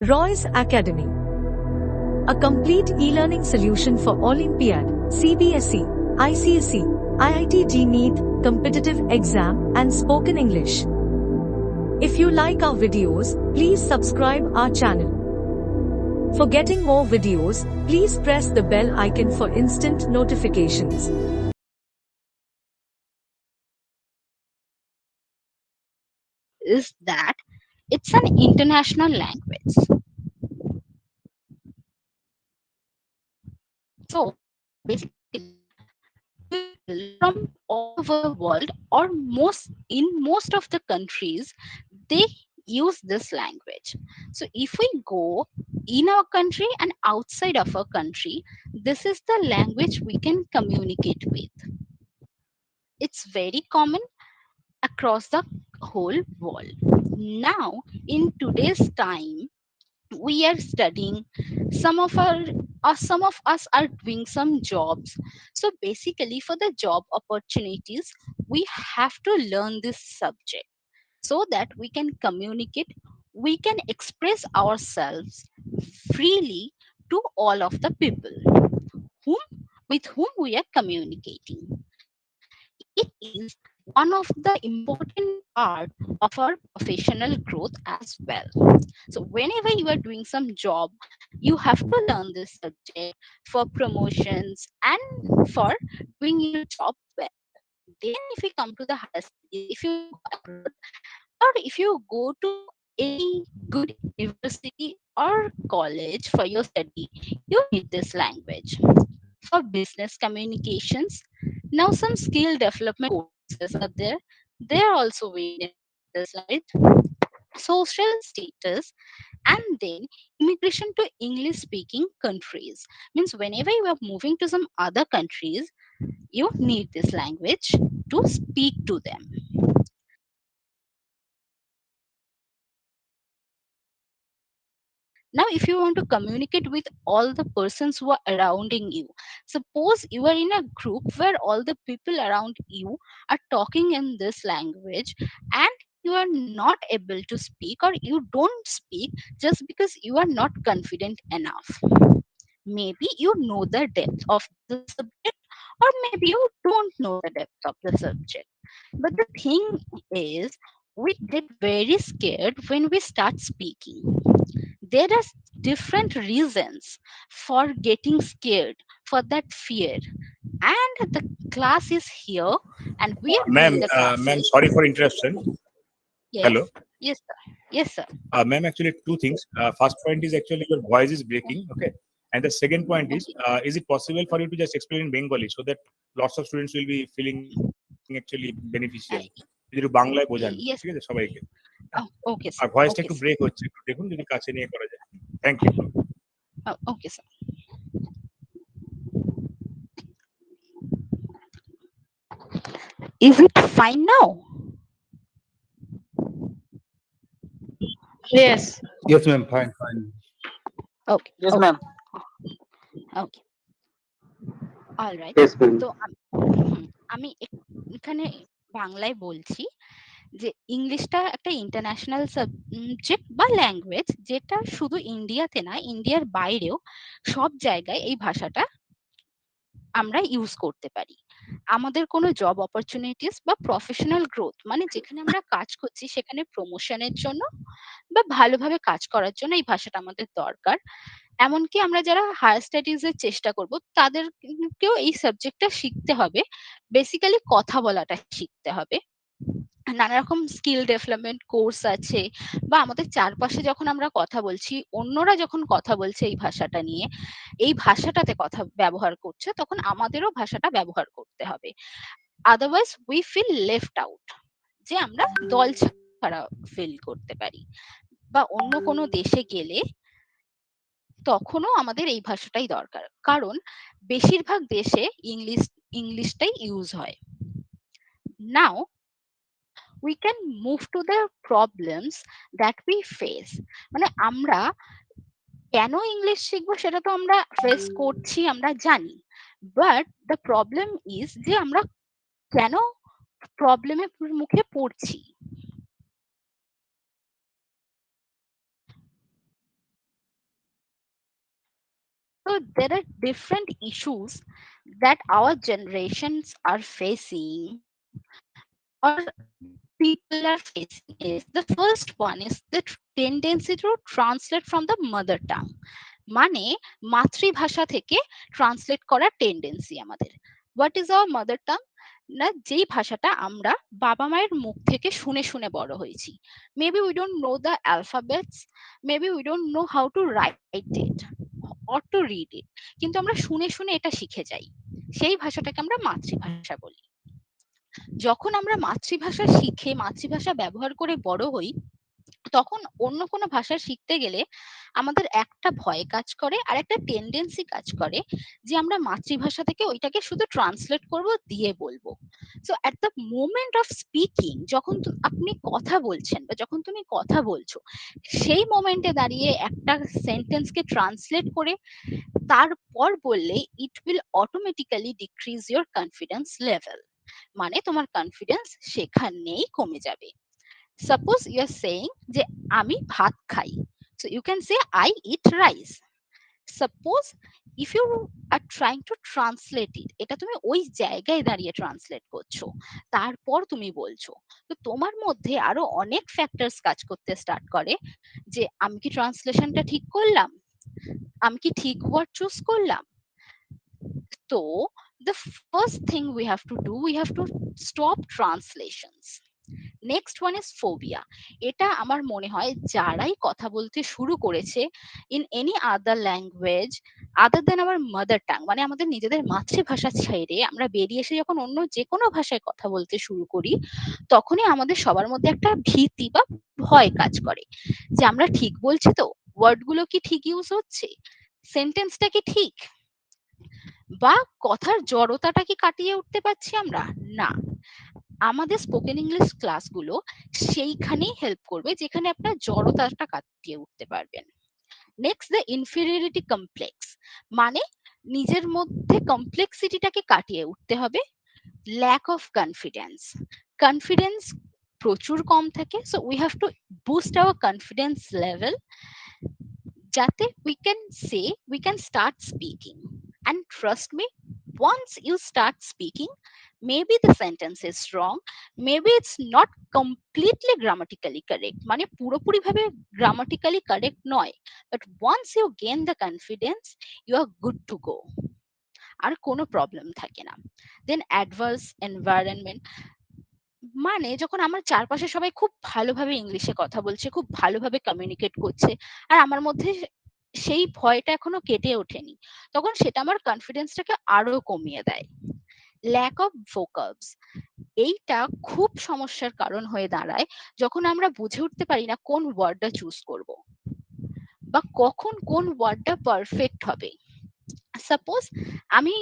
Roy's Academy, a complete e-learning solution for Olympiad, CBSE, ICSE, IIT JEE competitive exam and spoken English. If you like our videos, please subscribe our channel. For getting more videos, please press the bell icon for instant notifications. Is that it's an international language. So basically, people from all over the world, or most of the countries, they use this language. So if we go in our country and outside of our country, this is the language we can communicate with. It's very common across the whole world. Now, in today's time, we are studying, some of us are doing some jobs. So basically, for the job opportunities, we have to learn this subject so that we can communicate, we can express ourselves freely to all of the people whom with whom we are communicating. It is one of the important part of our professional growth as well. So whenever you are doing some job, you have to learn this subject for promotions and for doing your job well. Then if you come to the higher studies, if you go abroad or if you go to any good university or college for your study, you need this language. For business communications, now some skill development courses are there. They are also we need this language. Social status, and then immigration to English speaking countries. Means whenever you are moving to some other countries, you need this language to speak to them. Now if you want to communicate with all the persons who are surrounding you, suppose you are in a group where all the people around you are talking in this language, and you are not able to speak, or you don't speak just because you are not confident enough. Maybe you know the depth of the subject, or maybe you don't know the depth of the subject. But the thing is, we get very scared when we start speaking. There are different reasons for getting scared, for that fear. And the class is here, and we are Ma'am, doing the ma'am, classes. sorry for interruption. Yes, Hello. yes sir, yes sir. Ma'am, actually two things. First point is actually your voice is breaking. Okay. And the second point Okay. is it possible for you to just explain in Bengali so that lots of students will be feeling actually beneficial? Uh, যদি একটু বাংলায় বোঝান ঠিক yes. আছে সবাইকে Okay আর sir, ভয়েসটা okay একটু sir. ব্রেক হচ্ছে একটু দেখুন যদি কাছে নিয়ে করা যায় thank you Okay sir. Is it fine now? Yes. Yes, ma'am. Fine, fine. Okay, Yes, okay, ma'am. okay. All right. Yes, ma'am. তো আমি এখানে বাংলায় বলছি যে ইংলিশটা একটা ইন্টারন্যাশনাল সাবজেক্ট বা ল্যাঙ্গুয়েজ, যেটা শুধু ইন্ডিয়াতে না, ইন্ডিয়ার বাইরেও সব জায়গায় এই ভাষাটা আমরা ইউজ করতে পারি। আমাদের কোনো জব অপরচুনিটিস বা প্রফেশনাল গ্রোথ, মানে যেখানে আমরা কাজ করছি সেখানে প্রমোশনের জন্য বা ভালোভাবে কাজ করার জন্য এই ভাষাটা আমাদের দরকার। এমনকি আমরা যারা হায়ার স্টাডিজ এর চেষ্টা করব, তাদেরকেও এই সাবজেক্টটা শিখতে হবে। বেসিক্যালি কথা বলাটা শিখতে হবে। নানা রকম স্কিল ডেভেলপমেন্ট কোর্স আছে, বা আমাদের চারপাশে যখন আমরা কথা বলছি, অন্যরা যখন কথা বলছে এই ভাষাটা নিয়ে, এই ভাষাটাতে কথা ব্যবহার করছে, তখন আমাদেরও ভাষাটা ব্যবহার করতে হবে। Otherwise we feel left out, যে আমরা দল ছাড়া ফিল করতে পারি। বা অন্য কোনো দেশে গেলে তখনও আমাদের এই ভাষাটাই দরকার, কারণ বেশিরভাগ দেশে ইংলিশটাই ইউজ হয়। নাও we can move to the problems that we face. মানে আমরা কেন ইংলিশ শিখবো সেটা তো আমরা ফেস করছি, আমরা জানি। বাট দ্য প্রবলেম ইজ যে আমরা কেন প্রবলেমের মুখে পড়ছি। there are different issues that our generations are facing or people are facing. Is the first one is the tendency to translate from the mother tongue, মানে মাতৃভাষা থেকে ট্রান্সলেট করার টেন্ডেন্সি আমাদের। What is our mother tongue? না, যেই ভাষাটা আমরা বাবা মায়ের মুখ থেকে শুনে শুনে বড় হয়েছি। Maybe we don't know the alphabets, maybe we don't know how to right it or to read it, কিন্তু আমরা শুনে শুনে এটা শিখে যাই। সেই ভাষাটাকে আমরা মাতৃভাষা বলি। যখন আমরা মাতৃভাষা শিখে মাতৃভাষা ব্যবহার করে বড় হই, তখন অন্য কোনো ভাষা শিখতে গেলে আমাদের একটা ভয় কাজ করে আর একটা টেন্ডেন্সি কাজ করে যে আমরা মাতৃভাষা থেকে ওইটাকে শুধু ট্রান্সলেট করব, দিয়ে বলবো। So at the moment of speaking, যখন আপনি কথা বলছেন বা যখন তুমি কথা বলছো, সেই মোমেন্টে দাঁড়িয়ে একটা সেন্টেন্সকে ট্রান্সলেট করে তারপর বললে it will automatically decrease your confidence level, মানে তোমার কনফিডেন্স সেখানেই কমে যাবে। সাপোজ ইউ আর সেইং যে আমি ভাত খাই, so you can say I eat rice. Suppose if you are trying to translate it, এটা তুমি ওই জায়গায় দাঁড়িয়ে ট্রান্সলেট করছো, তারপর তুমি বলছো, তো তোমার মধ্যে আরো অনেক ফ্যাক্টরস কাজ করতে স্টার্ট করে যে আমি কি ট্রান্সলেশনটা ঠিক করলাম, আমি কি ঠিক ওয়ার্ড চুজ করলাম। তো the first thing we have to do, we have to stop translations. Next one is phobia. এটা আমার মনে হয় যারাই কথা বলতে শুরু করেছে in any other language other than our mother tongue, মানে আমাদের নিজেদের মাতৃভাষা ছেড়ে আমরা বেরিয়ে এসে যখন অন্য যে কোনো ভাষায় কথা বলতে শুরু করি, তখনই আমাদের সবার মধ্যে একটা ভীতি বা ভয় কাজ করে যে আমরা ঠিক বলছি তো, ওয়ার্ডগুলো কি ঠিক ইউজ হচ্ছে, সেন্টেন্সটা কি ঠিক, বা কথার জড়তাটা কি কাটিয়ে উঠতে পারছি আমরা। না, আমাদের স্পোকেন ইংলিশ ক্লাসগুলো সেইখানেই হেল্প করবে যেখানে আপনার জড়তাটা কাটিয়ে উঠতে পারবেন। নেক্সট, দ্য ইনফিরিয়রিটি কমপ্লেক্স, মানে নিজের মধ্যে কমপ্লেক্সিটিটাকে কাটিয়ে উঠতে হবে। ল্যাক অফ কনফিডেন্স, কনফিডেন্স প্রচুর কম থাকে, so we have to boost our confidence level যাতে we can say we can start speaking. And trust me, once you start speaking, maybe the sentence is wrong, maybe it's not completely grammatically correct, মানে পুরোপুরি ভাবে grammatically correct নয়, but once you gain the confidence, you are good to go, আর কোনো problem থাকে না। দেন adverse environment, মানে যখন আমার চারপাশে সবাই খুব ভালোভাবে ইংলিশে কথা বলছে, খুব ভালোভাবে কমিউনিকেট করছে, আর আমার মধ্যে সেই ভয়টা এখনো কেটে ওঠেনি, তখন সেটা আমার কনফিডেন্সটাকে আরো কমিয়ে দেয়। ল্যাক অফ ভোকাবস, এইটা খুব সমস্যার কারণ হয়ে দাঁড়ায় যখন আমরা বুঝে উঠতে পারি না কোন ওয়ার্ডটা চুজ করব বা কখন কোন ওয়ার্ডটা পারফেক্ট হবে। সাপোজ আমি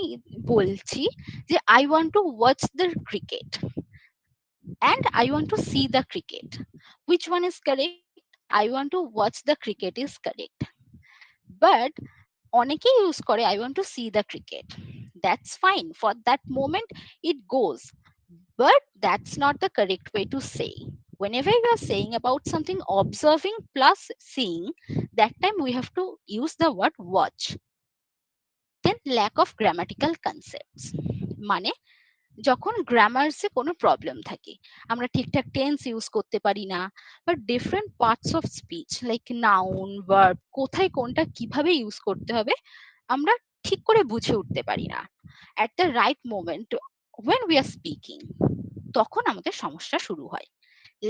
বলছি যে I want to watch the cricket and I want to see the cricket. Which one is correct? I want to watch the cricket is correct. But অনেকেই ইউজ করে I want to see the cricket. That's fine. For that moment, it goes. But that's not the correct way to say. Whenever you are saying about something observing plus seeing, that time we have to use the word watch. Then lack of grammatical concepts. মানে যখন গ্রামার্সে কোনো problem থাকে, আমরা ঠিকঠাক tense use করতে পারি না, বা different parts of speech like noun verb কোথায় কোনটা কিভাবে ইউজ করতে হবে আমরা ঠিক করে বুঝে উঠতে পারি না at the right moment when we are speaking, তখন আমাদের সমস্যা শুরু হয়।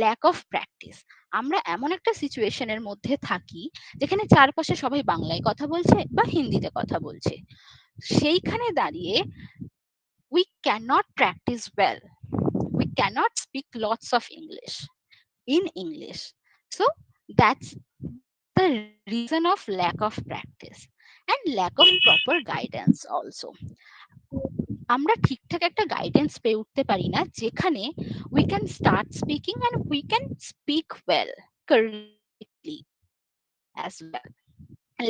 ল্যাক অফ প্র্যাকটিস, আমরা এমন একটা সিচুয়েশনের মধ্যে থাকি যেখানে চারপাশে সবাই বাংলায় কথা বলছে বা হিন্দিতে কথা বলছে, সেইখানে দাঁড়িয়ে we cannot practice well. We cannot speak lots of English in English. So that's the reason of lack of practice and lack of proper guidance also. আমরা ঠিকঠাক একটা গাইডেন্স পেয়ে উঠতে পারি না যেখানে we can start speaking and we can speak well, correctly as well.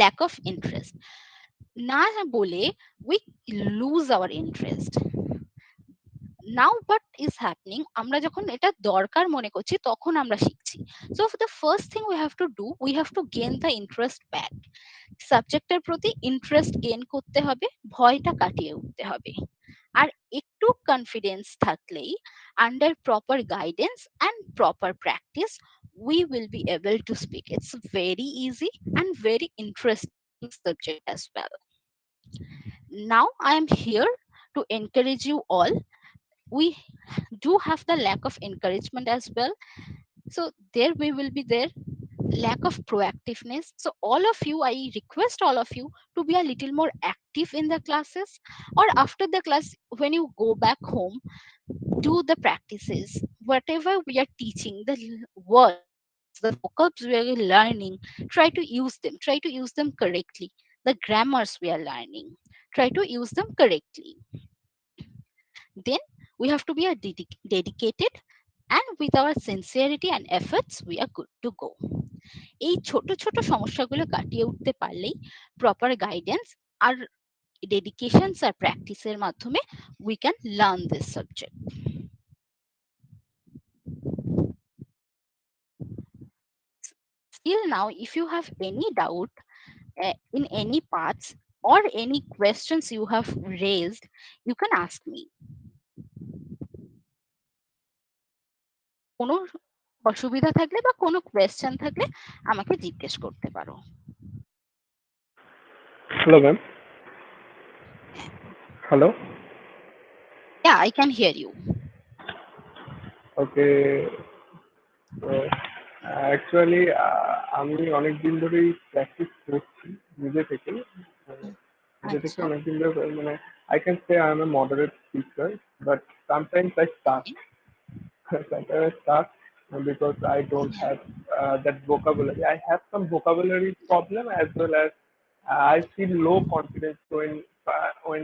Lack of interest, না বলে we lose our interest, now what is happening, আমরা যখন এটা দরকার মনে করছি তখন আমরা শিখছি। So the first thing we have to do, we have to gain the interest back. সাবজেক্টের প্রতি ইন্টারেস্ট গেইন করতে হবে, ভয়টা কাটিয়ে উঠতে হবে। আর একটু কনফিডেন্স থাকলেই, under proper guidance and proper practice, we will be able to speak. It's very easy and very interesting subject as well. Now I am here to encourage you all. We do have the lack of encouragement as well, so there we will be there, lack of proactiveness. So all of you, I request all of you to be a little more active in the classes, or after the class when you go back home, do the practices. Whatever we are teaching, the words, the vocabs we are learning, try to use them, try to use them correctly. The grammars we are learning, try to use them correctly. Then we have to be a dedicated, and with our sincerity and efforts we are good to go. এই ছোট ছোট সমস্যাগুলো কাটিয়ে উঠতে পারলেই, proper guidance আর ডেডিকেশনস আর প্র্যাকটিসের মাধ্যমে we can learn this subject. Still now, if you have any doubt in any parts or any questions you have raised, you can ask me. কোনো অসুবিধা থাকলে বা কোনো কোয়েশ্চেন থাকলে আমাকে জিজ্ঞেস করতে পারো। Hello, ma'am. Hello. Yeah, I can hear you. Okay. So, actually, আমি অনেক দিন ধরেই প্র্যাকটিস করছি নিজে থেকে। নিজে থেকে আচ্ছা, অনেক দিন ধরে মানে I can say I am a moderate speaker, but sometimes I stuck. Sometimes I stuck because I don't have that vocabulary. I have some vocabulary problem as well as I feel low confidence when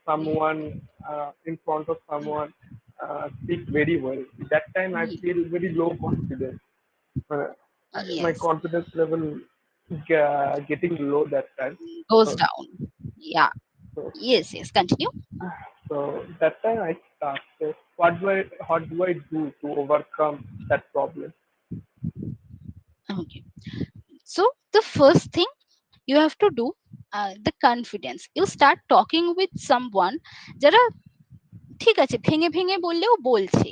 someone in front of someone speak very well. That time I feel very low confidence. Uh, my yes, confidence level getting low that time. goes So, down. Yeah, so, yes, continue. so that time I start. So what do I do to overcome that problem? Okay, so the first thing you have to do, the confidence, you start talking with someone যারা ঠিক আছে ভেঙে ভেঙে বললেও বলছে,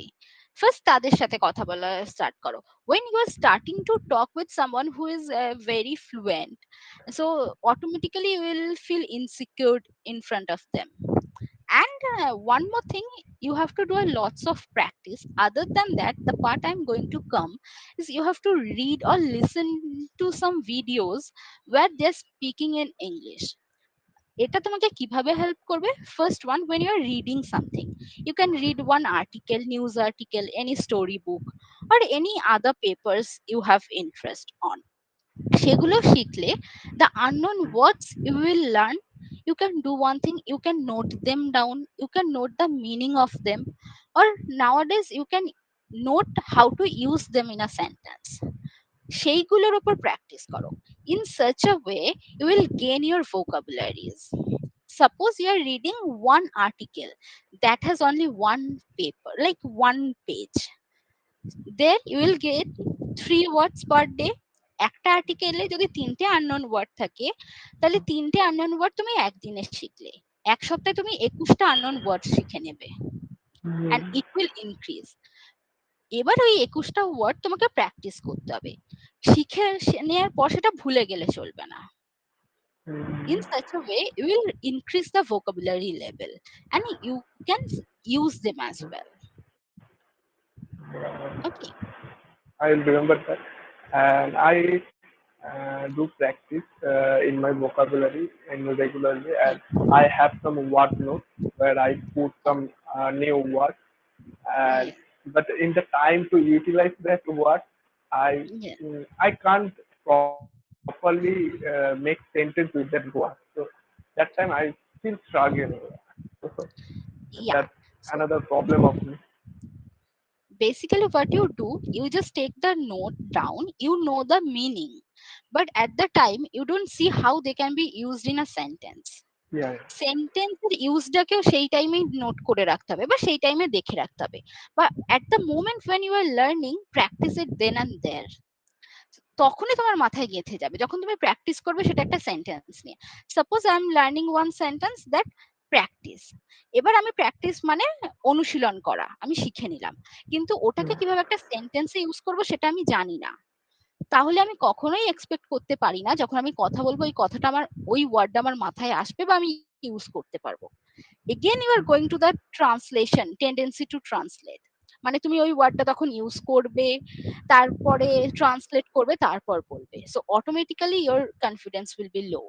first তাদের সাথে কথা বলা স্টার্ট করো। when you are starting to talk with someone who is very fluent, so automatically you will feel insecure in front of them. And one more thing, you have to do a lots of practice. Other than that, the part I'm going to come is you have to read or listen to some videos where they're speaking in English. এটা তোমাকে কিভাবে help করবে? First one, when you are reading something, you can read one article, news article, any story book, or any other papers you have interest on. সেগুলো শিখলে, the unknown words you will learn, you can do one thing, you can note them down, you can note the meaning of them, or nowadays you can note how to use them in a sentence. সেইগুলোর উপর practice করো। In such a way you will gain your vocabularies. Suppose you are reading one article that has only one paper, like one page, there you will get 3 words per day. একটা আর্টিকেলে যদি 3টে unknown word থাকে, তাহলে 3টে unknown word তুমি একদিনে শিখলে, এক সপ্তাহে তুমি 21টা আননোন ওয়ার্ড শিখে নেবে, and Hmm. it will increase. এবার ওই 21টা ওয়ার্ড তোমাকে প্র্যাকটিস করতে হবে, শিখে নেওয়ার পর সেটা ভুলে গেলে চলবে না। In Hmm. such a way you will increase the vocabulary level and you can use them as well. Okay. I will remember that, and I do practice in my vocabulary and regularly. And I have some word notes where I put some new words, and Yeah, but in the time to utilize that word, I yeah, I can't properly make sentence with that word. So that time I still struggle. So yeah. that's So another problem of me. basically what you do, you just take the note down, you know the meaning, but at the time you don't see how they can be used in a sentence. Yeah, সেন্টেন্সের ইউজটাকেও সেই টাইমে note করে রাখতে হবে বা সেই টাইমে দেখে রাখতে হবে, বা at the moment when you are learning practice it then and there. তখনই তোমার মাথায় গেঁথে যাবে যখন তুমি প্র্যাকটিস করবে সেটা একটা সেন্টেন্স নিয়ে। Suppose I am learning one sentence that practice. এবার আমি প্র্যাকটিস মানে অনুশীলন করা, আমি শিখে নিলাম, কিন্তু ওটাকে yeah, কিভাবে একটা সেন্টেন্সে ইউজ করবো সেটা আমি জানি না। তাহলে আমি কখনোই এক্সপেক্ট করতে পারি না যখন আমি কথা বলবো ওই কথাটা আমার, ওই ওয়ার্ডটা আমার মাথায় আসবে বা আমি ইউজ করতে পারবো। Again you are going to the translation, tendency to translate, মানে তুমি ওই ওয়ার্ডটা তখন ইউজ করবে, তারপরে ট্রান্সলেট করবে, তারপর বলবে, so automatically your confidence will be low.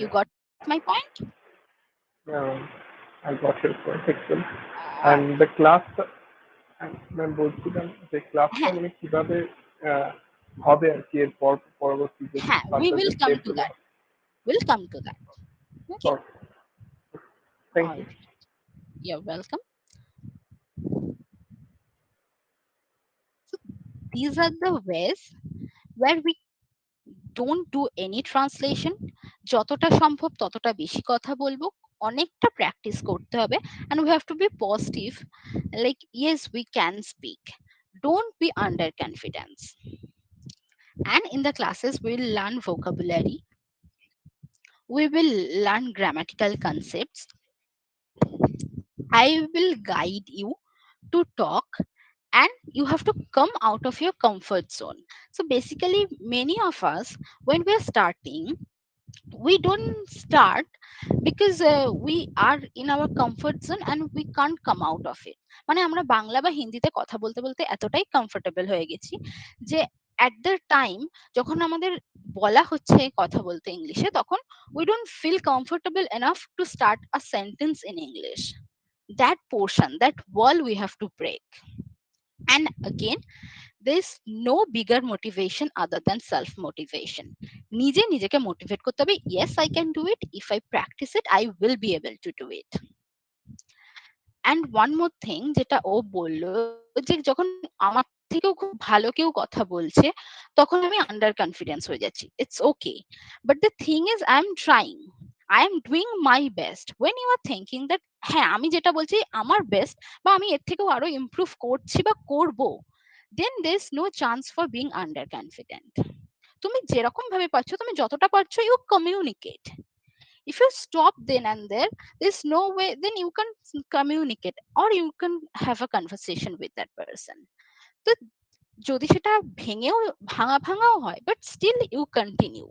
You got my point? yeah. I got your point actually. And the class, ma'am বলছিলাম যে ক্লাসটা হ্যাঁ মানে কিভাবে আহ, হবে আর কি এর পরবর্তী যে হ্যাঁ, উই ফার্দার যে উইল কাম স্টেপ টু গুলো that, will come to that. Okay, thank all you you are welcome. These are the ways where we don't do any translation, যতটা সম্ভব ততটা বেশি কথা বলবো, অনেকটা প্র্যাকটিস করতে হবে, and we have to be positive, like yes we can speak, don't be under confidence. And in the classes we will learn vocabulary, we will learn grammatical concepts, I will guide you to talk, and you have to come out of your comfort zone. So basically many of us, when we are starting, we don't start because we are in our comfort zone and we can't come out of it, মানে আমরা বাংলা বা হিন্দিতে কথা বলতে বলতে এতটাই comfortable হয়ে গেছি যে at the time যখন আমাদের বলা হচ্ছে কথা বলতে ইংলিশে, তখন we don't feel comfortable enough to start a sentence in English. That portion, that wall we have to break. And again, there's no bigger motivation other than self motivation. নিজে নিজেকে মোটিভেট করতে হবে, yes I can do it, if I practice it I will be able to do it. And one more thing যেটা ও বললো, যে যখন আমার থেকেও খুব ভালো কেউ কথা বলছে তখন আমি আন্ডার কনফিডেন্স হয়ে যাচ্ছি, it's okay, but the thing is I am trying, I am doing my best. When you are thinking that হ্যাঁ আমি যেটা বলছি আমার বেস্ট, বা আমি এর থেকেও আরো ইমপ্রুভ করছি বা করবো, then there's no chance for being under confident. তুমি যেরকম ভাবে পারছো, তুমি যতটা পারছো you communicate. If you stop then and there's no way then you can communicate or you can have a conversation with that person. তো যদি সেটা ভেঙেও ভাঙা ভাঙাও হয়, but still you continue.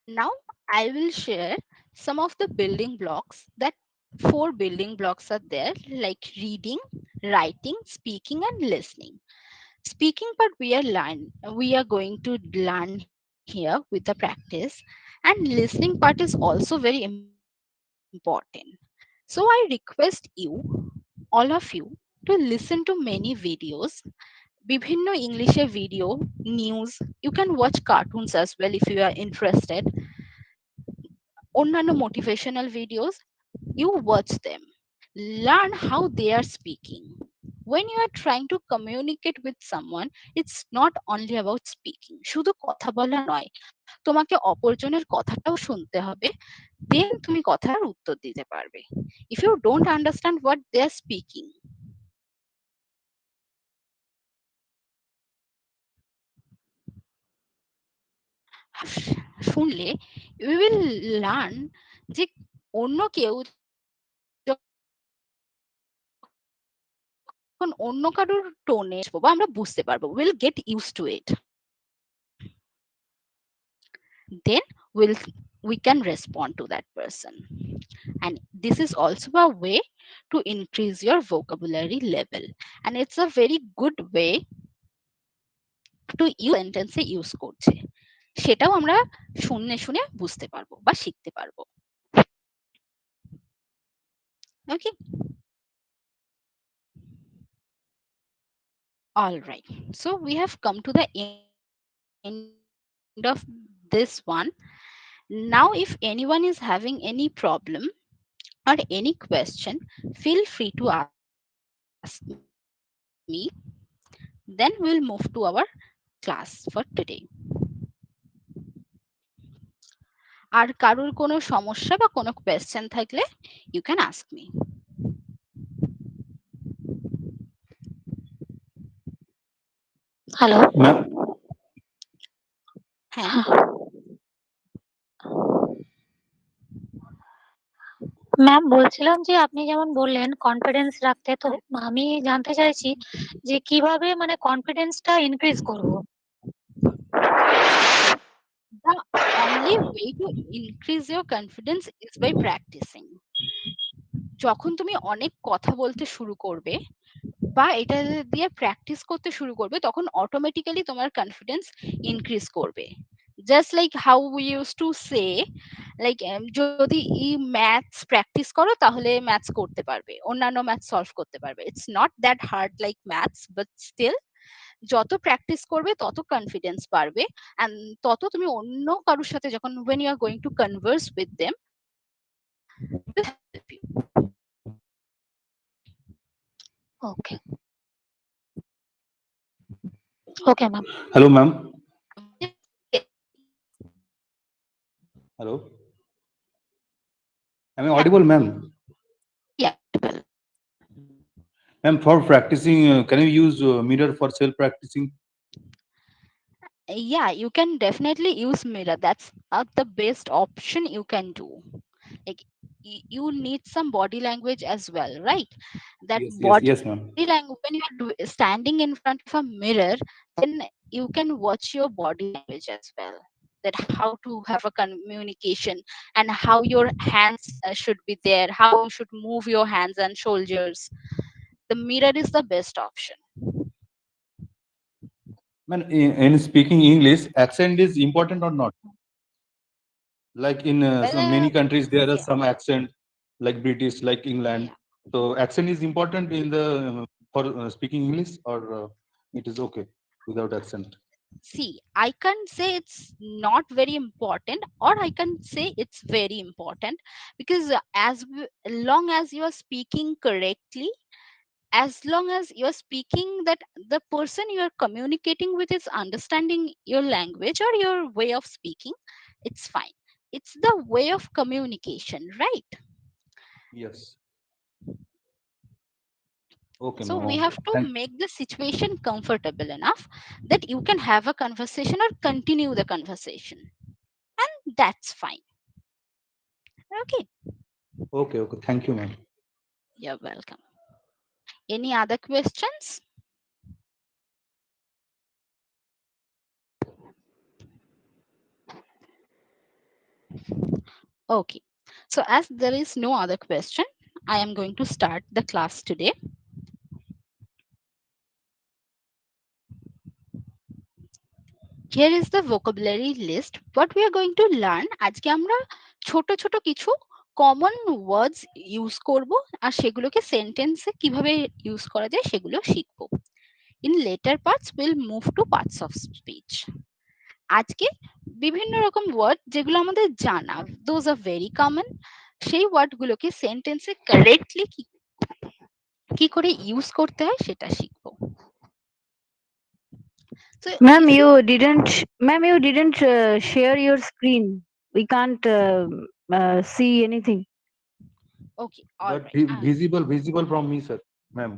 Now I will share some of the building blocks. That 4 building blocks are there, like reading, writing, speaking and listening. Speaking part we are going to learn here with the practice, and listening part is also very important. So I request you, all of you, to listen to many videos, বিভিন্ন ইংলিশে video, news, you can watch cartoons as well if you are interested, অন্যান্য motivational videos, you watch them, learn how they are speaking. When you are trying to communicate with someone, it's not only about speaking, শুধু কথা বলা নয়, তোমাকে অপরজনের কথাটাও শুনতে হবে, দেন তুমি কথার উত্তর দিতে পারবে। If you don't understand what they are speaking, শুনলে you will learn যে অন্য কেউ যখন অন্য কারোর টোনে বা আমরা বুঝতে পারবো, we'll get used to it, then we can respond to that person. And this is also a way to increase your vocabulary level, and it's a very good way to use sentence use করছে, সেটাও আমরা শুনে শুনে বুঝতে পারবো বা শিখতে পারবো। Okay, all right, so we have come to the end of this one. Now if anyone is having any problem or any question, feel free to ask me. Thank you so much. Then we'll move to our class for today. আর কারোর কোনো সমস্যা বা কোনো question থাকলে you can ask me. Hello Ma'am, হ্যাঁ, ma'am, বলছিলাম যে আপনি যেমন বললেন কনফিডেন্স রাখতে, তো আমি জানতে চাইছি যে কিভাবে মানে কনফিডেন্সটা ইনক্রিজ করব। the only way to increase your confidence is by practicing. যখন তুমি অনেক কথা বলতে শুরু করবে বা এটা দিয়ে প্র্যাকটিস করতে শুরু করবে, তখন অটোমেটিক্যালি তোমার কনফিডেন্স ইনক্রিজ করবে। Just like how we use to say, like যদি ম্যাথস প্র্যাকটিস করো তাহলে ম্যাথস করতে পারবে, অন্যান্য ম্যাথস সলভ করতে পারবে। It's not that hard like maths, but still যত প্র্যাকটিস করবে তত কনফিডেন্স বাড়বে, অ্যান্ড তত তুমি অন্য কারোর সাথে যখন when you are going to converse with them will help you. Okay, okay ma'am. hello, ma'am. Hello. Am I audible, ma'am? Yeah. Ma'am, for practicing, can you use mirror for self-practicing? Yeah, you can definitely use mirror. That's the best option you can do. Like you need some body language as well, right? That Yes, body yes, ma'am. language, when you are standing in front of a mirror, then you can watch your body language as well, that how to have a communication and how your hands should be there, how you should move your hands and shoulders. The mirror is the best option. Man, in speaking English, accent is important or not? Like in some many countries, there are yeah. some accent, like British, like England. Yeah. So accent is important in the for speaking English, or it is okay without accent. See, I can say it's not very important, or I can say it's very important, because long as you are speaking correctly, as long as you are speaking that the person you are communicating with is understanding your language or your way of speaking, it's fine. It's the way of communication, right? Yes. Okay, So ma'am. we Okay. have to make the situation comfortable enough that you can have a conversation or continue the conversation, and that's fine. Okay, Okay, okay. Thank you, ma'am. you're welcome. Any other questions? Okay, so as there is no other question, I am going to start the class today. Here is the vocabulary list. What we are going to learn, আজকে আমরা ছোট ছোট কিছু common ওয়ার্ডস use করব, আর সেগুলোকে সেন্টেন্সে কিভাবে use করা যায় সেগুলো শিখবো। In letter parts will move to parts of speech. আজকে বিভিন্ন রকম ওয়ার্ড যেগুলো আমাদের জানা, দোজ আর ভেরি কমন, সেই ওয়ার্ডগুলোকে সেন্টেন্সে কারেক্টলি কি করে ইউজ করতে হয় সেটা শিখবো। So Ma'am, if you didn't share your screen. We can't see anything. okay, all But right. visible from me, sir, ma'am.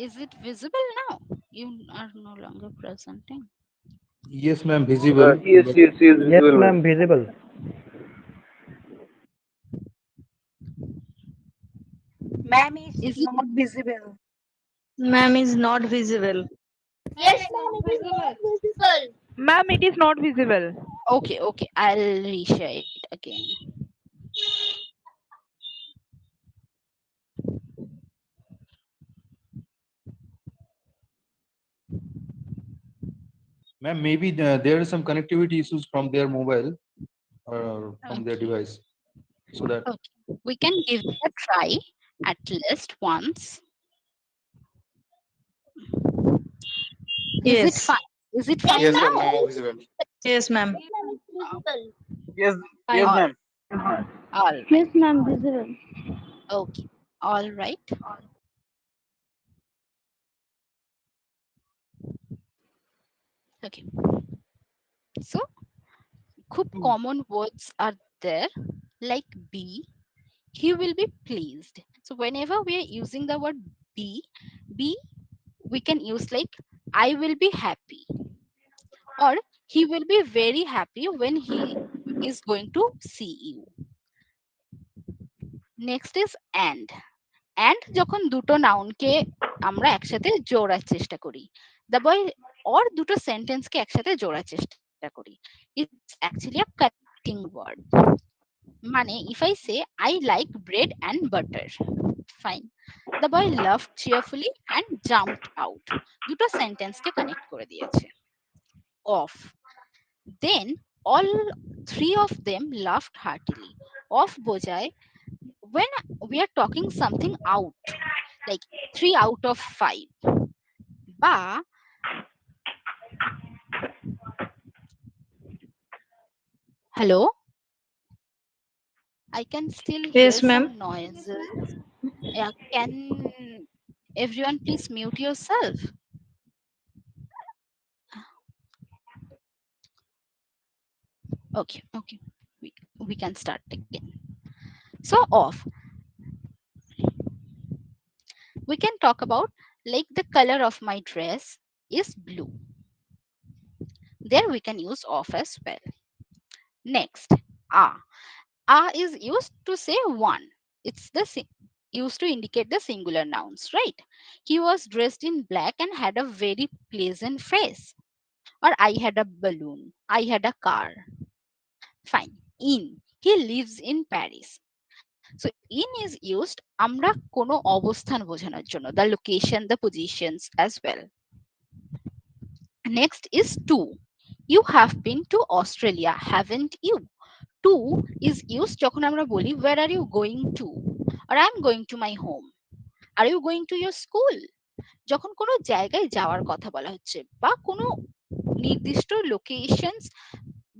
Is it visible now? You are no longer presenting. Yes, ma'am. Visible. Yes, but- yes, yes, Yes, visible, ma'am, visible. Ma'am Is is it not visible. Ma'am is not visible. Yes, ma'am, it is not visible. Ma'am, it is not visible. okay? Okay, I'll reshare it again. Ma'am, maybe there are some connectivity issues from their mobile or from their Okay. device, so that Okay, we can give it a try at least once. Is it Yes. fine? Is it fine Yes, now? ma'am, now visible. Yes, ma'am. Yes, ma'am, it's visible. Yes, yes, All, ma'am. all right. Yes, ma'am, visible. Okay. all right. Okay, so খুব common words are there like be. He will be pleased. So whenever we are using the word be, we can use like I will be happy, or he will be very happy when he is going to see you. Next is and যখন দুটো নাউনকে আমরা একসাথে জোড়ার চেষ্টা করি, the boy or দুটো সেন্টেন্সকে একসাথে জোড়ার চেষ্টা করি, it's actually a connecting word. মানে if I say I like bread and butter, fine, the boy laughed cheerfully and jumped out, দুটো সেন্টেন্সকে কানেক্ট করে দিয়েছে। Off, then all three of them laughed heartily. Off বোঝায় when we are talking something out, like 3 out of 5, বা hello, I can still hear Yes, ma'am. some noises. Yeah, can everyone please mute yourself? Okay, we can start again. So off, we can talk about like the color of my dress is blue. There we can use off as well. Next, ah. Ah is used to say one. It's used to indicate the singular nouns, right? He was dressed in black and had a very pleasant face. Or I had a balloon. I had a car. Fine. In. He lives in Paris. So in is used আমরা কোনো অবস্থান বোঝানোর জন্য, the location, the positions as well. Next is to. You have been to Australia, haven't you? To is used যখন আমরা বলি where are you going to, or I am going to my home. Are you going to your school? যখন কোনো জায়গায় যাওয়ার কথা বলা হচ্ছে বা কোনো নির্দিষ্ট লোকেশনস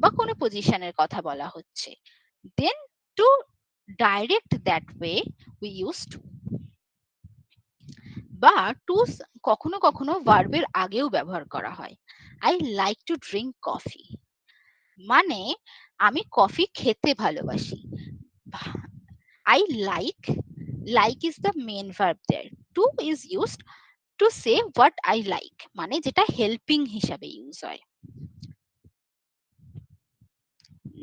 বা কোনো পজিশনের কথা বলা হচ্ছে, then to direct that way we use to. বা to কখনো কখনো ভার্বের আগেও ব্যবহার করা হয়। I like to drink coffee মানে আমি কফি খেতে ভালোবাসি। I like is the main verb there. To is used to say what I like, মানে যেটা হেল্পিং হিসাবে ইউজ হয়।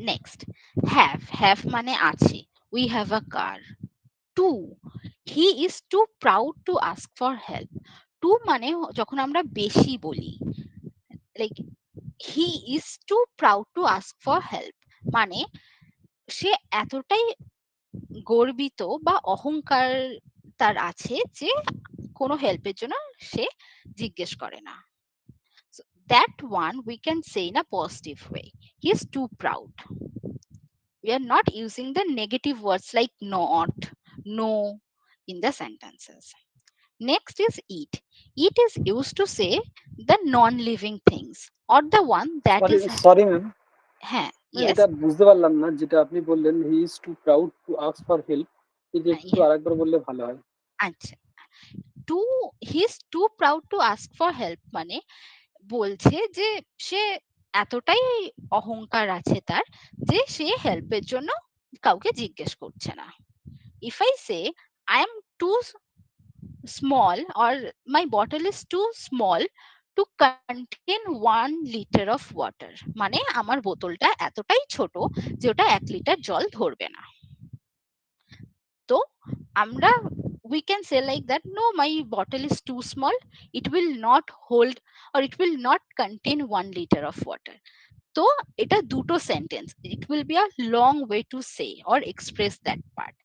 নেক্সট have মানে আছে, we have a car. To, he is too proud to ask for help. To মানে যখন আমরা বেশি বলি, like he is too proud to ask for help মানে সে এতটাই গর্বিত বা অহংকার তার আছে যে কোনো হেল্পের জন্য সে জিজ্ঞেস করে না। So that one we can say in a positive way. He is too proud. We are not using the negative words like not, no in the sentences. Next is eat. Eat is used to say the non-living things or the one that is sorry ma'am, হ্যাঁ, yes, এটা বুঝতে পারলাম না যেটা আপনি বললেন he is too proud to ask for help, এটা একটু yeah, আরেকবার বললে ভালো হয়। আচ্ছা, he is too proud to ask for help মানে বলছে যে সে এতটাই অহংকার আছে তার যে সে হেল্পের জন্য কাউকে জিজ্ঞেস করছে না। If I say I am too small or my bottle is too small to contain 1 liter of water মানে আমার বোতলটা এতটাই ছোট যে ওটা 1 লিটার জল ধরবে না। তো আমরা we can say like that, no, my bottle is too small, it will not hold or it will not contain 1 liter of water. তো এটা দুটো sentence, it will be a long way to say or express that part.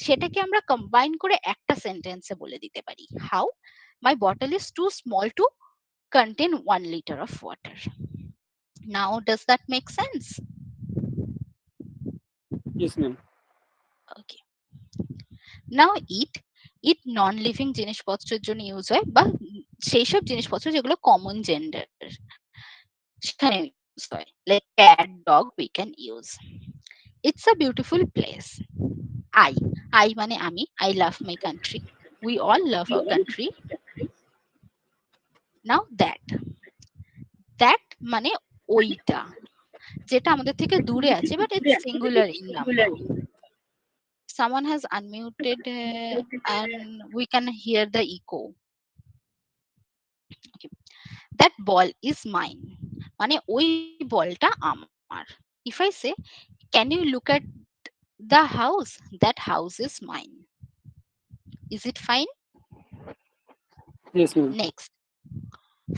সেটাকে আমরা combine করে একটা সেন্টেন্সে বলে দিতে পারি, how my bottle is too small to contain 1 liter of water. Now does that make sense? Yes ma'am. Okay. Now eat non living জিনিসপত্রের জন্য ইউজ হয় বা সেই সব জিনিসপত্র যেগুলো কমন জেন্ডার সেখানে ইউজ হয়, like cat, dog we can use. It's a beautiful place. I মানে আমি, I love my country, we all love our country. Now that মানে ওইটা, যেটা আমাদের থেকে দূরে আছে, but it's singular in number. Someone has unmuted and we can hear the echo. Okay. That ball is mine, মানে ওই বলটা আমার. If I say, can you look at the house, that house is mine. Is it fine? Yes, ma'am. Next,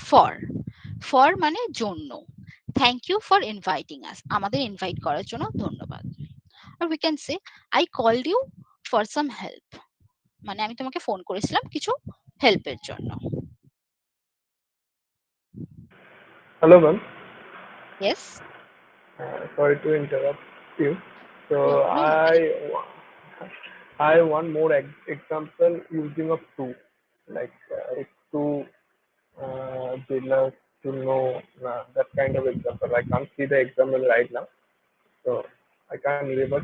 for মানে জন্য, thank you for inviting us, আমাদের invite করার জন্য ধন্যবাদ. Or we can say, I called you for some help, মানে আমি তোমাকে phone করেছিলাম কিছু হেল্পের জন্য. Hello, ma'am. Yes. Sorry to interrupt you. So No, I want more example using of to, like it's too jealous to know, that kind of example. I can't see the example right now, so I can't remember.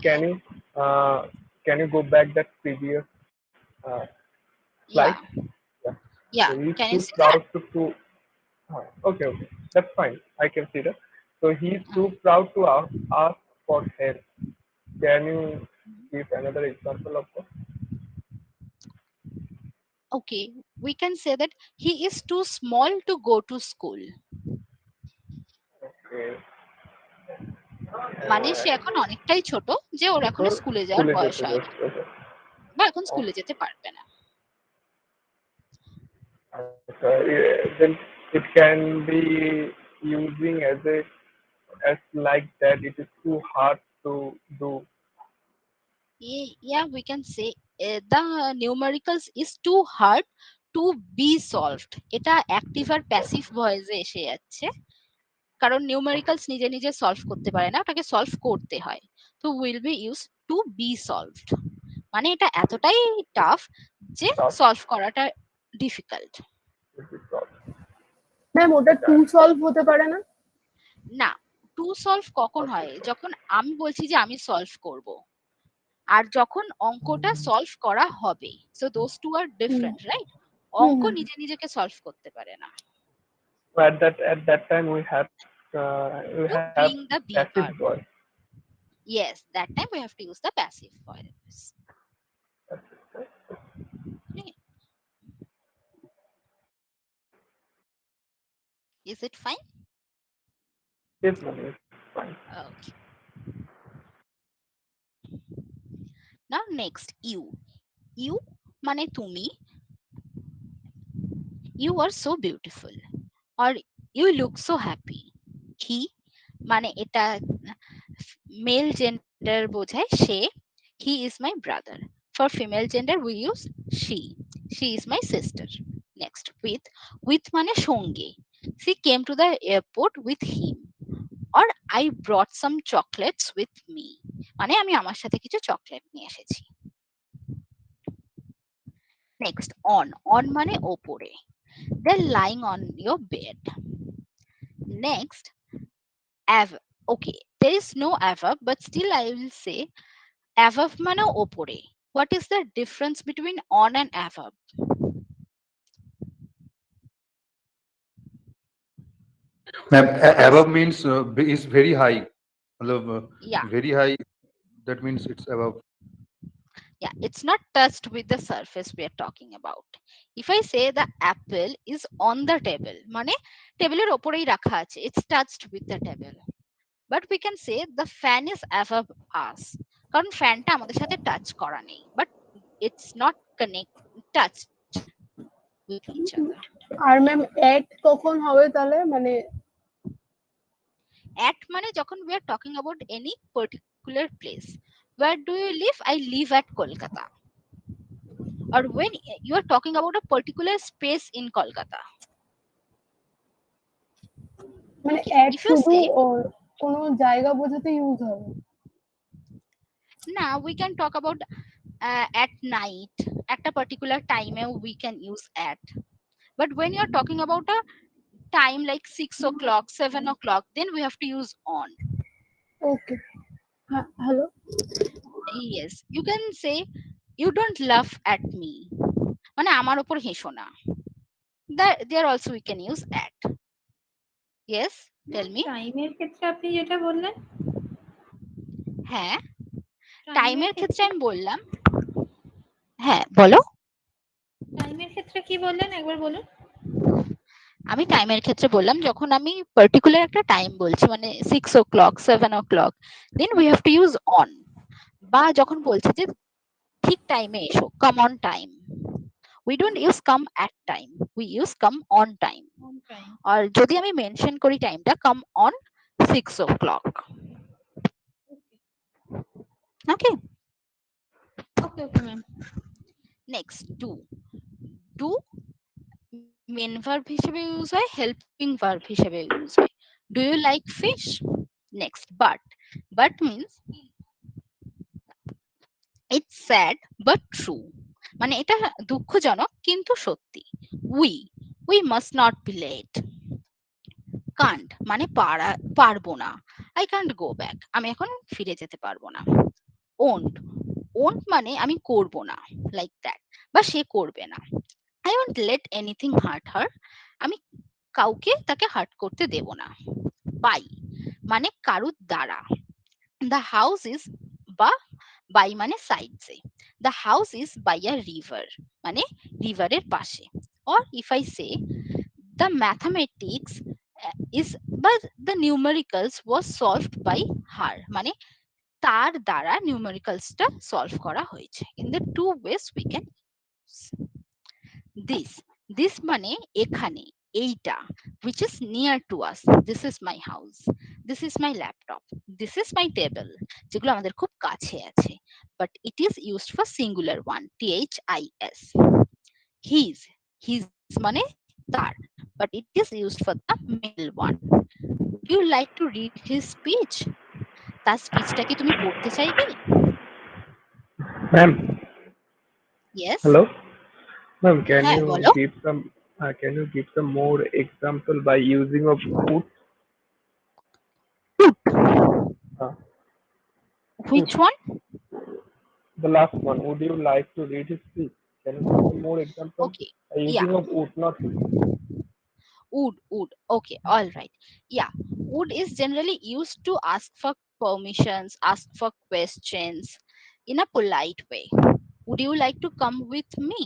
Can you go back that previous uh, slide? Yeah, So he's can you too see that? proud to. Okay, that's fine. I can see that. So he's too proud to ask for help. Can you give another example of that? Okay, we can say that he is too small to go to school, Okay. মানে সে এখন অনেকটাই ছোট যে ওর এখনো স্কুলে যাওয়ার বয়স হয়নি বা এখন স্কুলে যেতে পারবে না. Then it can be using as like that. It is too hard to do. Yeah, we can say the numericals is too hard to be solved. এটা অ্যাক্টিভ আর প্যাসিভ ভয়েসে এসে যাচ্ছে, কারণ নিউমেরিক্যালস নিজে নিজে সলভ করতে পারে না, ওটাকে সলভ করতে হয়. তো will be use to be solved, মানে এটা এতটাই টাফ যে সলভ করাটা ডিফিকাল্ট. ম্যাম ওটা টু সলভ হতে পারে না? না, টু সলভ কখন হয়? যখন আমি বলছি যে আমি সলভ করব, আর যখন অঙ্কটা সলভ করা হবে. So those two are different, right? অঙ্ক নিজে নিজেকে সলভ করতে পারে না. At that time we have bring the be passive verb. voice. Yes, that time we have to use the passive voice. Okay. Is it fine? Yes, ma'am. It's fine. Okay. Now next, you মানে তুমি, you are so beautiful or you look so happy. he মানে এটা mail gender বোঝায় সে, he is my brother. For female gender we use she is my sister. Next, with মানে সঙ্গে, she came to the airport with him. or I brought some chocolates with me, মানে আমি আমার সাথে কিছু chocolate নিয়ে এসেছি. Next, on মানে ওপরে, they're lying on your bed. Next, okay, there is no above, but still I will say above মানে ওপরে. What is the difference between on and above? Ma'am, above means is very high. Yeah. Very high. That means it's above. Yeah, it's not touched with the surface we are talking about. If I say the apple is on the table, মানে টেবিলের ওপরেই রাখা আছে, it's touched with the table. But we can say the fan is above us, কারণ ফ্যানটা আমাদের সাথে touch করা নেই, but it's not touched with each other. আর ম্যাম এট কখন হবে তাহলে? মানে at মানে যখন we are talking about any particular place. Where do you live? I live at Kolkata. Or when you are talking about a particular space in Kolkata. মানে Okay. At If you শুধু say কোনো জায়গা বোঝাতে use হবে? না, we can talk about at night, at a particular time we can use at. But when you are talking about a time like 6 o'clock, 7 o'clock, then we have to use on. Okay. Hello? yes, you can say you don't laugh at me, মানে আমার উপর হেসো না। That there also we can use at. Yes, tell me. টাইমের ক্ষেত্রে আপনি যেটা বললেন, হ্যাঁ, টাইমের টাইমের ক্ষেত্রে ক্ষেত্রে আমি বললাম, হ্যাঁ বলো। টাইমের ক্ষেত্রে কি বললেন একবার বলুন। আমি টাইমের ক্ষেত্রে বললাম যখন আমি পার্টিকুলার একটা টাইম বলছি, মানে 6 o'clock 7 o'clock, then we have to use on. বা যখন বলছি যে ঠিক টাইমে এসো, come on time, we don't use come at time, we use come on time. On time. আর যদি আমি মেনশন করি টাইমটা, come on 6 o'clock। Okay okay okay ma'am. Next do. Do main verb হিসেবে ইউজ হয়, হেল্পিং ভার্ব হিসেবে use হয়। Do you like fish? Next but. But means it's sad but true, মানে এটা দুঃখজনক কিন্তু সত্যি। We we must not be late. Can't মানে পারবো না, আই কান্ট গো ব্যাক, আমি এখন ফিরে যেতে পারবো না। ওন্ট ওন্ট মানে আমি করব না, লাইক দ্যাট, বা সে করবে না। I won't let anything hurt her, আমি কাউকে তাকে হার্ট করতে দেব না। বাই মানে কারুর দ্বারা। দ্য হাউস ইজ, বা বাই মানে সাইডসে, the house is by a river, মানে রিভারের পাশে। Or if I say the mathematics is, বা the numericals was solved by her, মানে তার দ্বারা নিউমেরিক্যালসটা সলভ করা হয়েছে। In the two ways we can this. This মানে এখানে, এইটা, which is near to us. This is my house, this is my laptop, this is my table, যেগুলো আমাদের খুব কাছে আছে, but it is used for singular one, this. his his মানে তার, but it is used for the male one. Would you like to read his speech? তার স্পিচটা কি তুমি পড়তে চাইবে? Ma'am, Yes. hello. Ma'am, হ্যাঁ বলো। can you give some more example by using of would? Which one? The last one. Would you like to read his speech? Can you give some more example Okay, by using yeah. of would, not his? Would. Okay, all right. Yeah, would is generally used to ask for permissions, ask for questions in a polite way. Would you like to come with me?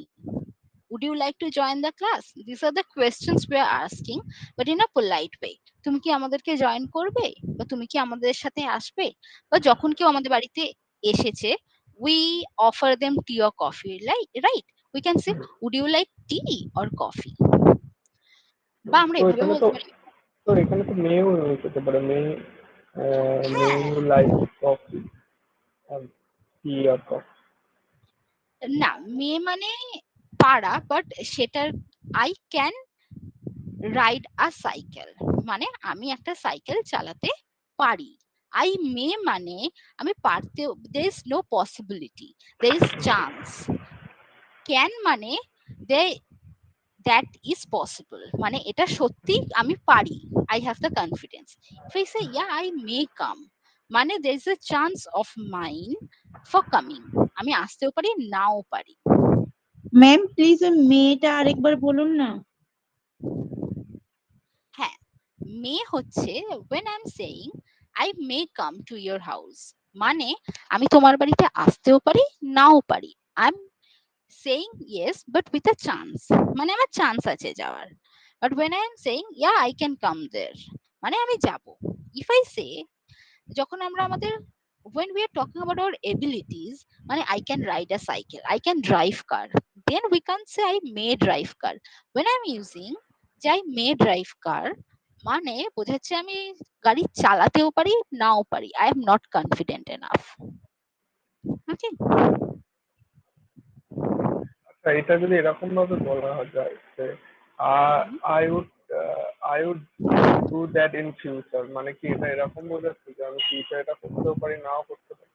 Would you like to join the class? These are the questions we are asking, but in a polite way. তুমি কি আমাদেরকে join করবে, বা তুমি কি আমাদের সাথে আসবে? বা যখন কেউ আমাদের বাড়িতে এসেছে, we offer them tea or coffee, right? We can say, would you like tea or coffee? বা আমরা তো এভাবে এখানে তো বলতে পারি। তো এখানে তো মেয়েও ইউজ হতে পারে। মে হ্যাঁ, ইউ লাইক কফি, টি আর কফি। না, মেয়ে মানে পারা, বাট সেটার I can ride a cycle, মানে আমি একটা সাইকেল চালাতে পারি। আই মে মানে আমি পারতে, there is no possibility, there is chance. Can মানে দে দ্যাট ইজ পসিবল, মানে এটা সত্যি আমি পারি, I have the confidence. If I say yeah I may come, মানে there is a chance of mine for coming, আমি আসতেও পারি নাও পারি। ম্যাম প্লিজ ওই মেয়েটা আরেকবার বলুন না। হ্যাঁ, মে হচ্ছে when I'm saying I may come to your house, মানে আমি তোমার বাড়িতে আসতেও পারি নাও পারি। I'm saying yes but with a chance, মানে আমার চান্স আছে যাওয়ার। But when I am saying yeah I can come there, মানে আমি যাব। If I say, যখন আমরা আমাদের when we are talking about our abilities, মানে I can ride a cycle, I can drive car, then we can't say I may drive car. When I'm using যে I may drive car, মানে বোঝাচ্ছে আমি গাড়ি চালাতেও পারি নাও পারি, I am not confident enough. Okay. আচ্ছা, এটা যদি এরকম ভাবে বলা যায় যে I would I would do that in future, মানে কি এটা এরকম বোঝাচ্ছে যে আমি ফিউচার এটা করতেও পারি নাও করতে পারি?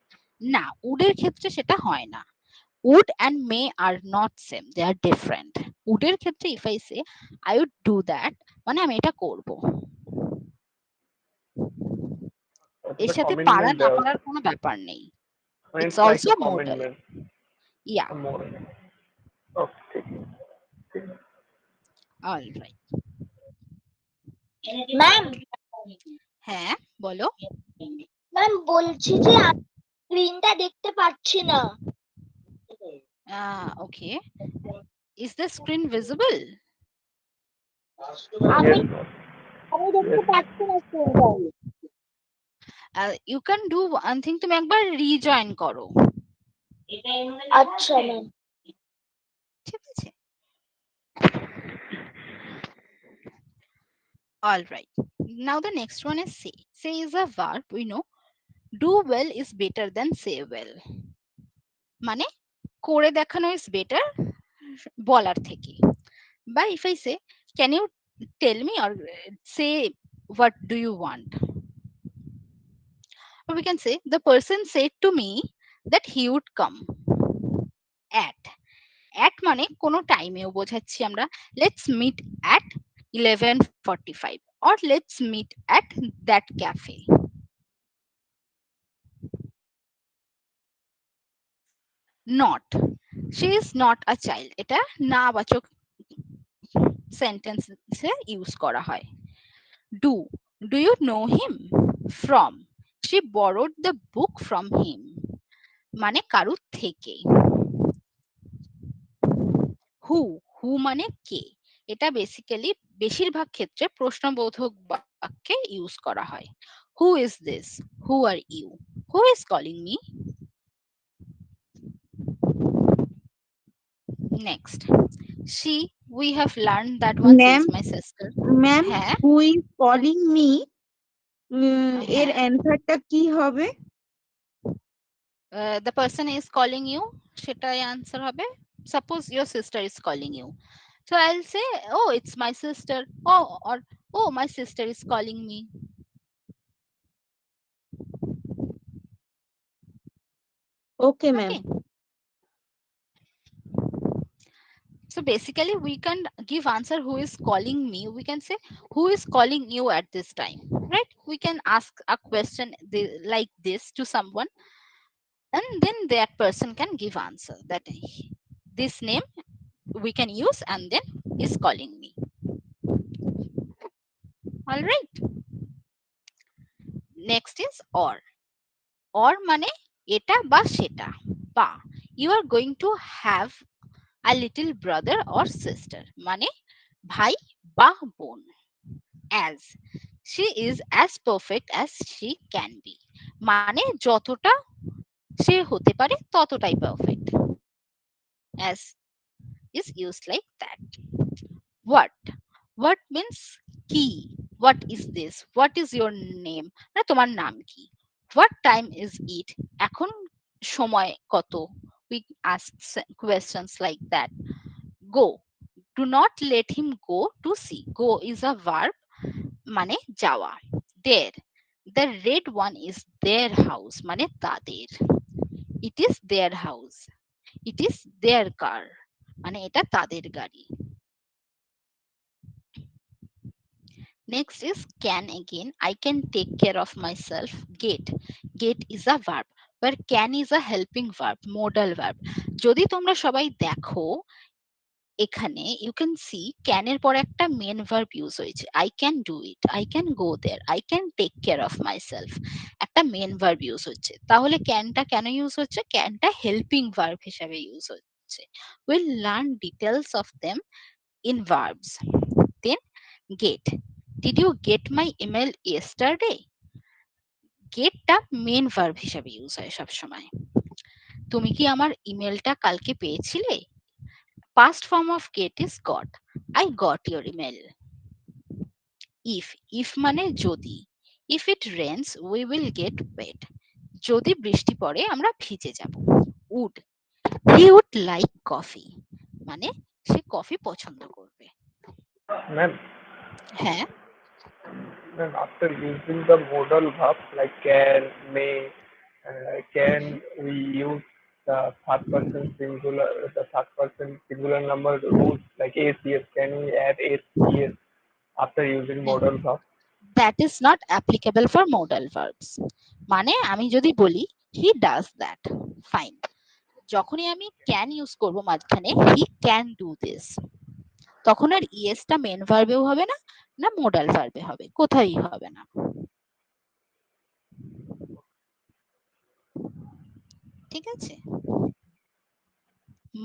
না, উডের ক্ষেত্রে সেটা হয় না। would and may are not same, they are different. উডের ক্ষেত্রে if I say I would do that, মানে আমি এটা করব, এর সাথে পারা কমিটমেন্ট না দেওয়া পারার কোনো ব্যাপার নেই। And It's it's like also a modal. commandment. Yeah, A modal. Okay. all right. Ma'am হ্যাঁ বলো। ম্যাম বলছি যে আমি স্ক্রিনটা দেখতে পাচ্ছি না। Okay. Is the screen visible? আমি Yes. আমি দেখতে পাচ্ছি না স্ক্রিনটা। You can do one thing, তুমি একবার রিজয়েন করো। আচ্ছা ম্যাম। ঠিক আছে। All right. Now the next one is say. Say is a verb. We know do well is better than say well. মানে করে দেখানো is better বলার থেকে। But if I say, can you tell me or say what do you want? Or we can say the person said to me that he would come at মানে কোনো টাইমেও বোঝাচ্ছি আমরা, let's meet at 11:45 or let's meet at that cafe. Not, she is not a child, এটা না বাচক সেন্টেন্সে use করা হয়। do you know him? From, she borrowed the book from him, মানে কারুর থেকে। হু মানে কে, এটা বেসিক্যালি বেশিরভাগ ক্ষেত্রে প্রশ্নবোধক বাক্যে ইউজ করা হয়। Who is this? Who are you? Who is calling me? Next, she, we have learned that one, she is Ma'am, my sister. ma'am, হ্যাঁ who is calling me? এর হ্যাঁ, অ্যান্সারটা কি হবে? the person is calling you, সেটাই answer হবে। Suppose your sister is calling you, so I'll say, oh it's my sister, or oh my sister is calling me. Okay, ma'am. Okay, so basically we can give answer who is calling me, we can say who is calling you at this time, right? We can ask a question like this to someone, and then that person can give answer that this name we can use and then is calling me. All right, next is or মানে এটা বা সেটা, বা you are going to have a little brother or sister, মানে ভাই বা বোন। as, she is as perfect as she can be, মানে যতটা সে হতে পারে ততটাই perfect. as is used like that. what means কি, what is this, what is your name, না তোমার নাম কি। what time is it, এখন সময় কত, we ask questions like that. go, do not let him go to see, go is a verb মানে যাওয়া। there, the red one is their house, মানে তাদের। it is their house, it is their car, মানে এটা তাদের গাড়ি। next is can again, I can take care of myself. get is a verb, where can is a helping verb, modal verb। যদি তোমরা সবাই দেখো এখানে you can see can এর পর একটা মেন ভার্ব ইউজ হয়েছে, I can do it, I can go there, I can take care of myself, একটা মেন ভার্ব ইউজ হচ্ছে। তাহলে ক্যানটা কেন ইউজ হচ্ছে? ক্যানটা হেল্পিং ভার্ব হিসেবে ইউজ হচ্ছে। we'll learn details of them in verbs. then get, did you get my email yesterday? গেটটা main verb হিসেবে use হয় সব সময়। তুমি কি আমার ইমেলটা কালকে পেয়েছিলে? past form of get is got, I got your email. if মানে যদি, if it rains we will get wet, যদি বৃষ্টি পড়ে আমরা ভিজে যাব। would, he would like coffee, মানে সে কফি পছন্দ করবে। Ma'am, হ্যাঁ ma'am, after using the modal verb like can, may, can we use the third person singular number rules like s, yes? Can we add s, yes after using modal verb? that is not applicable for modal verbs, মানে আমি যদি বলি he does that. Fine. যখনই আমি can use করব মাঝখানে, he can do this, তখন আর ইএসটা main ভার্বেও হবে না, না মোডাল ভার্বে হবে, কোথায়ই হবে না। ঠিক আছে?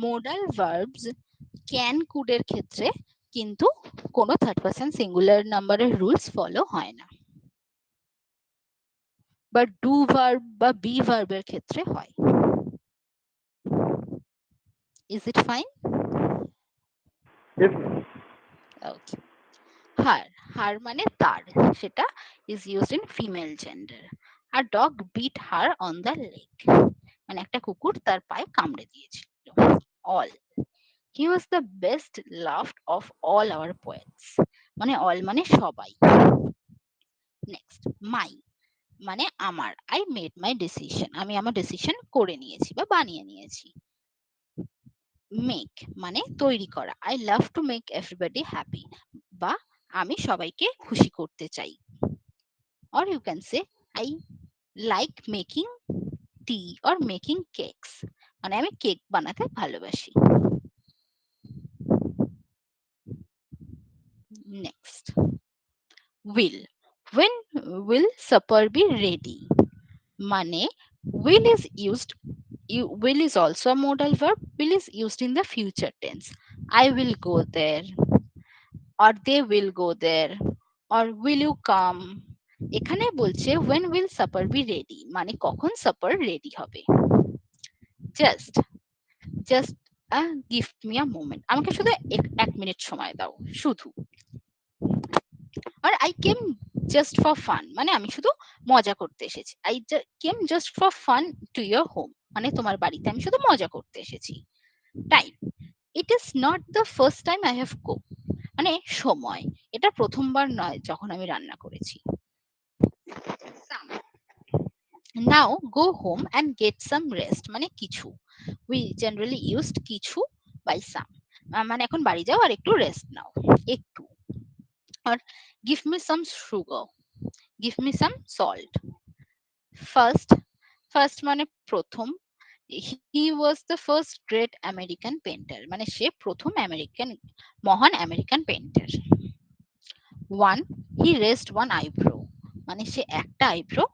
মোডাল ভার্বস ক্যান কুড এর ক্ষেত্রে কিন্তু কোনো থার্ড পারসন সিঙ্গুলার নাম্বারের রুলস ফলো হয় না, বাট ডু ভার্ব বা বি ভার্বের ক্ষেত্রে হয়। Is it fine? Yes, ma'am. Okay. Her, her মানে তার, সেটা is used in female gender. আর dog bit her on the leg, মানে একটা কুকুর তার পায়ে কামড়ে দিয়েছিল। All, he was the best loved of all our poets, মানে অল মানে সবাই। নেক্সট, মাই মানে আমার। আই মেড মাই ডিসিশন, আমি আমার ডিসিশন করে নিয়েছি বা বানিয়ে নিয়েছি। মেক মানে তৈরি করা। I love to make everybody happy, বা আমি সবাইকে খুশি করতে চাই। Or you can say I like making tea or making cakes, মানে আমি কেক বানাতে ভালোবাসি। Next, will, when will supper be ready, মানে will is used, will is also a modal verb. Will is used in the future tense. I will go there, or they will go there, or will you come. এখানে বলছে when will supper be ready, মানে কখন supper ready হবে। just, just give me a moment, আমাকে শুধু এক minute সময় দাও, শুধু। আর I came just for fun, মানে আমি শুধু মজা করতে এসেছি। I came just for fun to your home, মানে তোমার বাড়িতে আমি শুধু মজা করতে এসেছি। Time, it is not the first time I have cooked, মানে সময়, এটা প্রথমবার নয় যখন আমি রান্না করেছি। Now go home and get some rest, মানে কিছু। We generally used কিছু by some, মানে এখন বাড়ি যাও আর একটু রেস্ট নাও, একটু। or give me some sugar, give me some salt. First, first মানে প্রথম। he was the first great American painter, মানে সে প্রথম মহান American painter. one, he raised one eyebrow, মানে সে একটা আইব্রো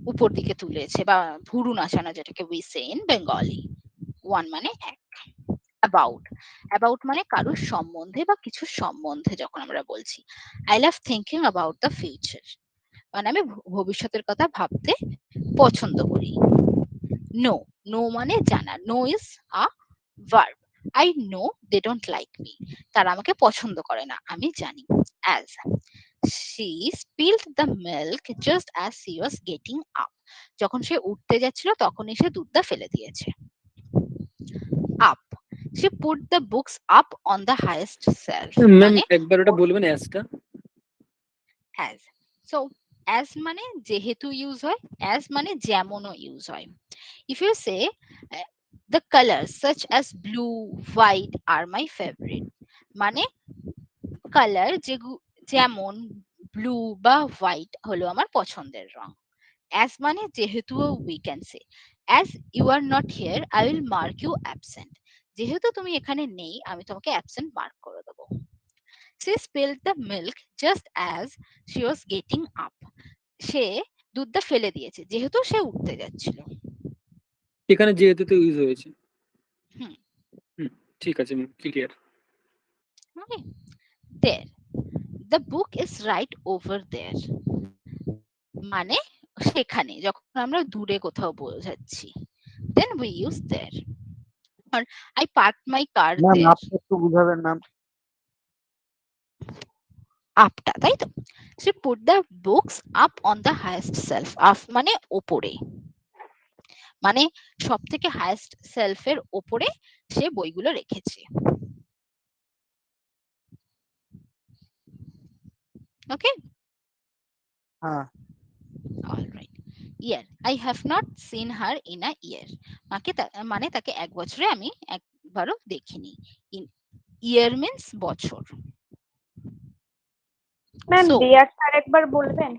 উপর দিকে তুলেছে, বা ভুরু নাচানো, যেটাকে we say in Bengali. one মানে এক। about, about মানে কারোর সম্বন্ধে বা কিছু সম্বন্ধে যখন আমরা বলছি। I love thinking about the future, মানে আমি ভবিষ্যতের কথা ভাবতে পছন্দ করি। নো, নো মানে জানা। No is a verb. I know they don't like me, তারা আমাকে পছন্দ করে না, আমি জানি। as, she spilled the milk just as she was getting up, যখন সে উঠতে যাচ্ছিল তখনই সে দুধটা ফেলে দিয়েছে। up, she put the books up on the highest shelf, ma'am মানে একবার ওটা বলবেন অ্যাজটা। as, so as মানে যেহেতু ইউজ হয়, as মানে যেমনও ইউজ হয়। if you say the colors such as blue, white are my favorite, মানে কালার যেমন ব্লু বা হোয়াইট হলো আমার পছন্দের রং। as মানে যেহেতু we can say as you are not here I will mark you absent, যেহেতু তুমি এখানে নেই আমি তোমাকে absent মার্ক করে দেবো। she spilled the milk just as she was getting up, সে দুধটা ফেলে দিয়েছে যেহেতু সে উঠতে যাচ্ছিল। এখানে যেহেতু তো ইউজ হয়েছে। হুম, ঠিক আছে ma'am, clear. okay, there, the book is right over there, মানে সেখানে যখন আমরা দূরে কোথাও বোঝাচ্ছি, then we use there. or I parked my car ma'am there, আপনি একটু বুঝাবেন ম্যাম। আপটা, তাই তো। she put the books up on the highest shelf, up মানে ওপরে, মানে সব থেকে হাইয়েস্ট সেলফের ওপরে সে বইগুলো রেখেছে। ওকে, হ্যাঁ। Alright. Year, I have not seen her in a year, মানে তাকে এক বছরে আমি একবারও দেখিনি। ইয়ার মিন্স বছর। ম্যাম So, দেয়ারটা আরেকবার বলবেন?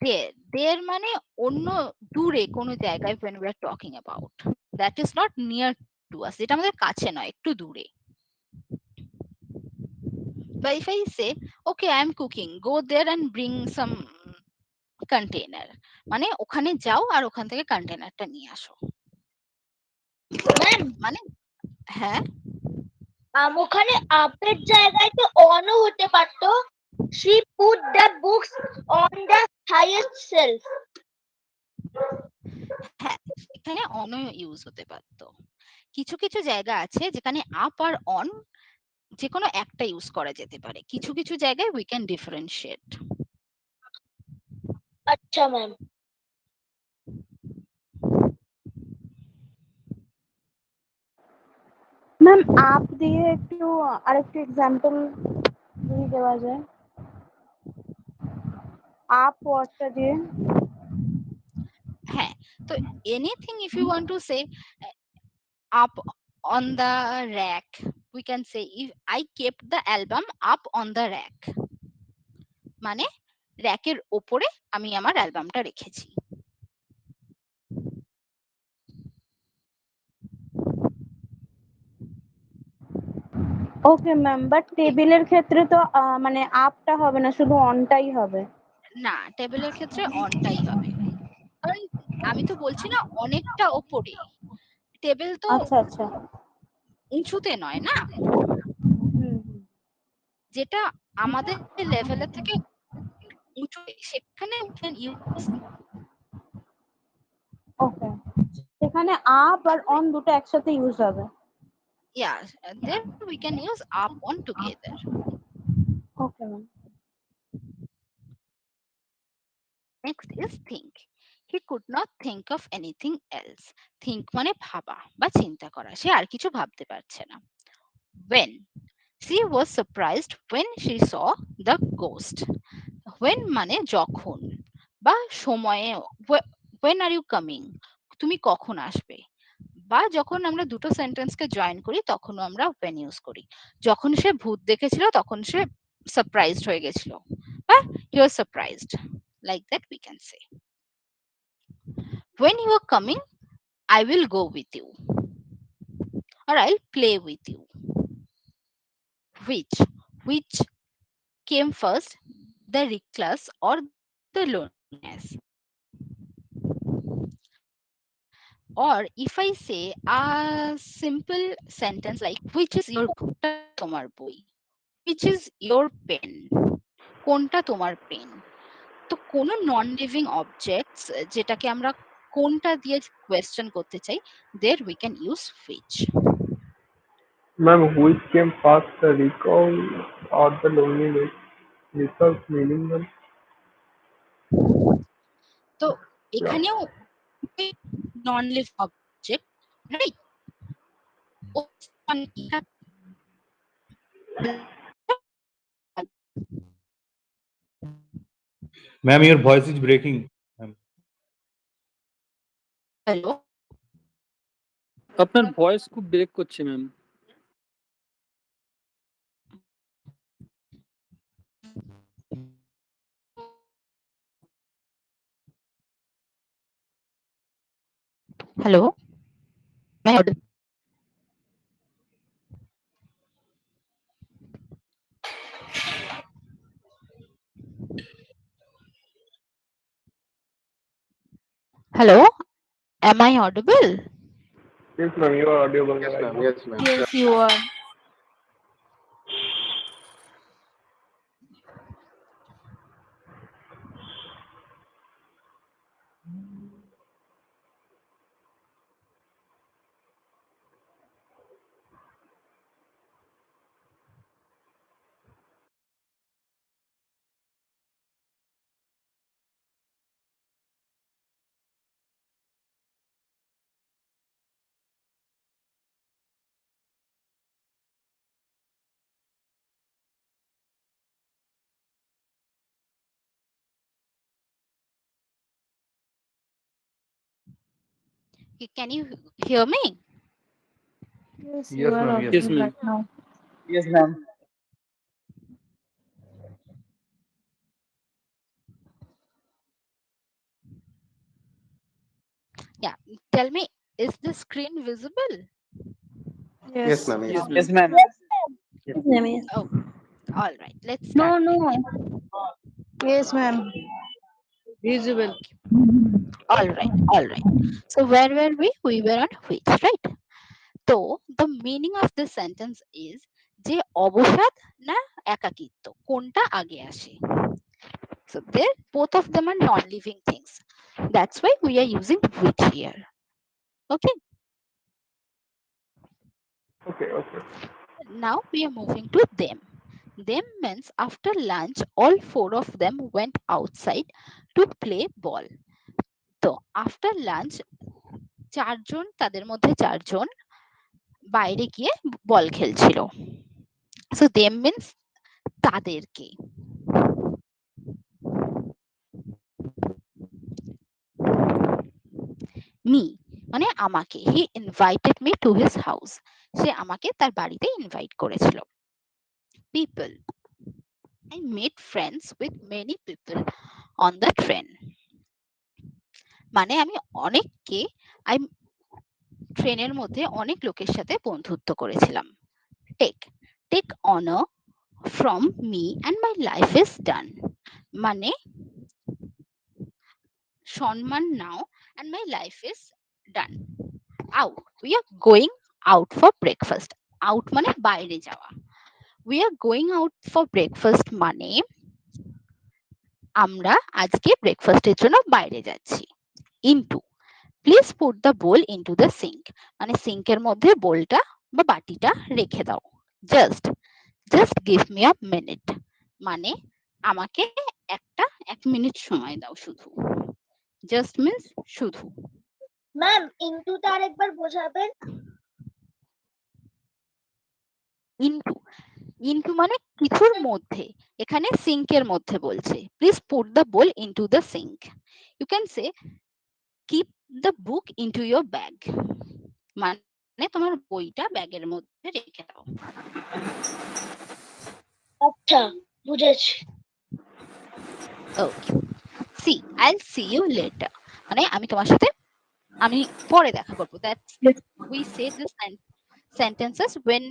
there মানে অন্য দূরে কোনো জায়গায় when we are talking about, that is not near to us, যেটা আমাদের কাছে নয়, একটু দূরে। But if I say okay I am cooking, go there and bring some container, মানে ওখানে যাও আর ওখান থেকে কন্টেনারটা নিয়ে আসো। ম্যাম মানে হ্যাঁ, ওখানে আপের জায়গায় তো অনও হতে পারতো। she put the books on the highest shelf. হ্যাঁ এখানে অন ইউজ হতে পারতো। কিছু কিছু জায়গা আছে যেখানে আপ আর অন যে কোনো একটা ইউজ করা যেতে পারে, কিছু কিছু জায়গায় উই ক্যান ডিফারেন্সিয়েট। আচ্ছা ম্যাম। ম্যাম আপ দিয়ে একটু আরেকটু এক্সাম্পল যদি দেওয়া যায়, আপ ওয়ার্ডটা দিয়ে। হ্যাঁ, তো anything if you want to say up on the rack, we can say if I kept the album up on the rack, মানে র্যাকের ওপরে আমি আমার অ্যালবামটা রেখেছি। ওকে ম্যাম, বাট টেবিলের ক্ষেত্রে তো মানে আপটা হবে না, শুধু অনটাই হবে। না, টেবিলের ক্ষেত্রে অনটাই হবে, কারণ আমি তো বলছি না অনেকটা ওপরে, টেবিল তো আচ্ছা আচ্ছা, উঁচুতে নয় না, যেটা আমাদের লেভেলের থেকে উঁচু, সেখানে ওকে, সেখানে আপ আর অন দুটো একসাথে ইউজ হবে। yeah, there we can use up on together. Okay ma'am. Next is think. He could not think of anything else. Think মানে ভাবা বা চিন্তা করা, সে আর কিছু ভাবতে পারছে না। When she was surprised when she saw the ghost. When মানে যখন বা সময়ে, when are you coming, তুমি কখন আসবে, বা যখন আমরা দুটো সেন্টেন্সকে জয়েন করি তখনও আমরা when ইউজ করি। যখন সে ভূত দেখেছিল তখন সে সারপ্রাইজড হয়ে গেছিল, বা he was surprised, like that we can say. When you are coming, I will go with you, or I'll play with you. Which came first, the reckless or the loneliness? Or if I say a simple sentence like which is your তোমার বই, which is your pen, কোনটা তোমার pen, তো কোন non living objects যেটাকে আমরা কোনটা দিয়ে কোয়েশ্চেন করতে চাই, there we can use which. Ma'am, which came first, the recall or the loneliness? Recall's meaning, ma'am? তো এখানেও non live object, right? Ma'am, your voice is breaking. Hello, আপনার voice খুব ব্রেক করছে ma'am. Hello, hello, am I audible? Yes, ma'am, you are audible. Yes, right ma'am. now. Yes, ma'am. Yes, you are. Can you hear me? Yes, Yes, you are ma'am. Yes, Yes, audible ma'am. right now. Yes, ma'am. Yeah, tell me, is the screen visible? Yes. ma'am. Yes, Yes, ma'am. ma'am. Yes, ma'am. Yes. Oh, all right. Let's No, start. no. Again. Yes, ma'am. Visible. All right. All right. So where were we? We were on which, right? So the meaning of this sentence is যে অবসাদ না একাকিত্ব কোনটা আগে আসে. So they both of them are non-living things. That's why we are using which here. Okay. Okay, okay. Now we are moving to them. Them means after lunch, all four of them went outside to play ball. তো after lunch, চারজন তাদের মধ্যে চারজন বাইরে গিয়ে বল খেলছিল। So them means তাদেরকে। Me মানে আমাকে। He invited me to his house. সে আমাকে তার বাড়িতে ইনভাইট করেছিল। People. I made friends with many people on the train. মানে আমি অনেককে ট্রেনের মধ্যে অনেক লোকের সাথে বন্ধুত্ব করেছিলাম। Take honour from me and my life is done মানে সম্মান now and my life is done. Out we are going out for breakfast. Out মানে বাইরে যাওয়া। We are going out for breakfast মানে আমরা আজকে ব্রেকফাস্টের জন্য বাইরে যাচ্ছি। Into please put the bowl into the sink মানে সিঙ্কের মধ্যে বোলটা বা বাটিটা রেখে দাও। Just give me a minute মানে আমাকে এক মিনিট সময় দাও শুধু। জাস্ট মিন্স শুধু। ম্যাম ইনটুটা আরেকবার বোঝাবেন? ইনটু মানে কিছুর মধ্যে, এখানে সিঙ্কের মধ্যে বলছে। Please put the bowl into the sink. You can say keep the book into your bag মানে তোমার বইটা ব্যাগের মধ্যে রেখে দাও। আচ্ছা বুঝেছি। Okay see I see you later মানে আমি তোমার সাথে আমি পরে দেখা করবো। That's we say this sentences when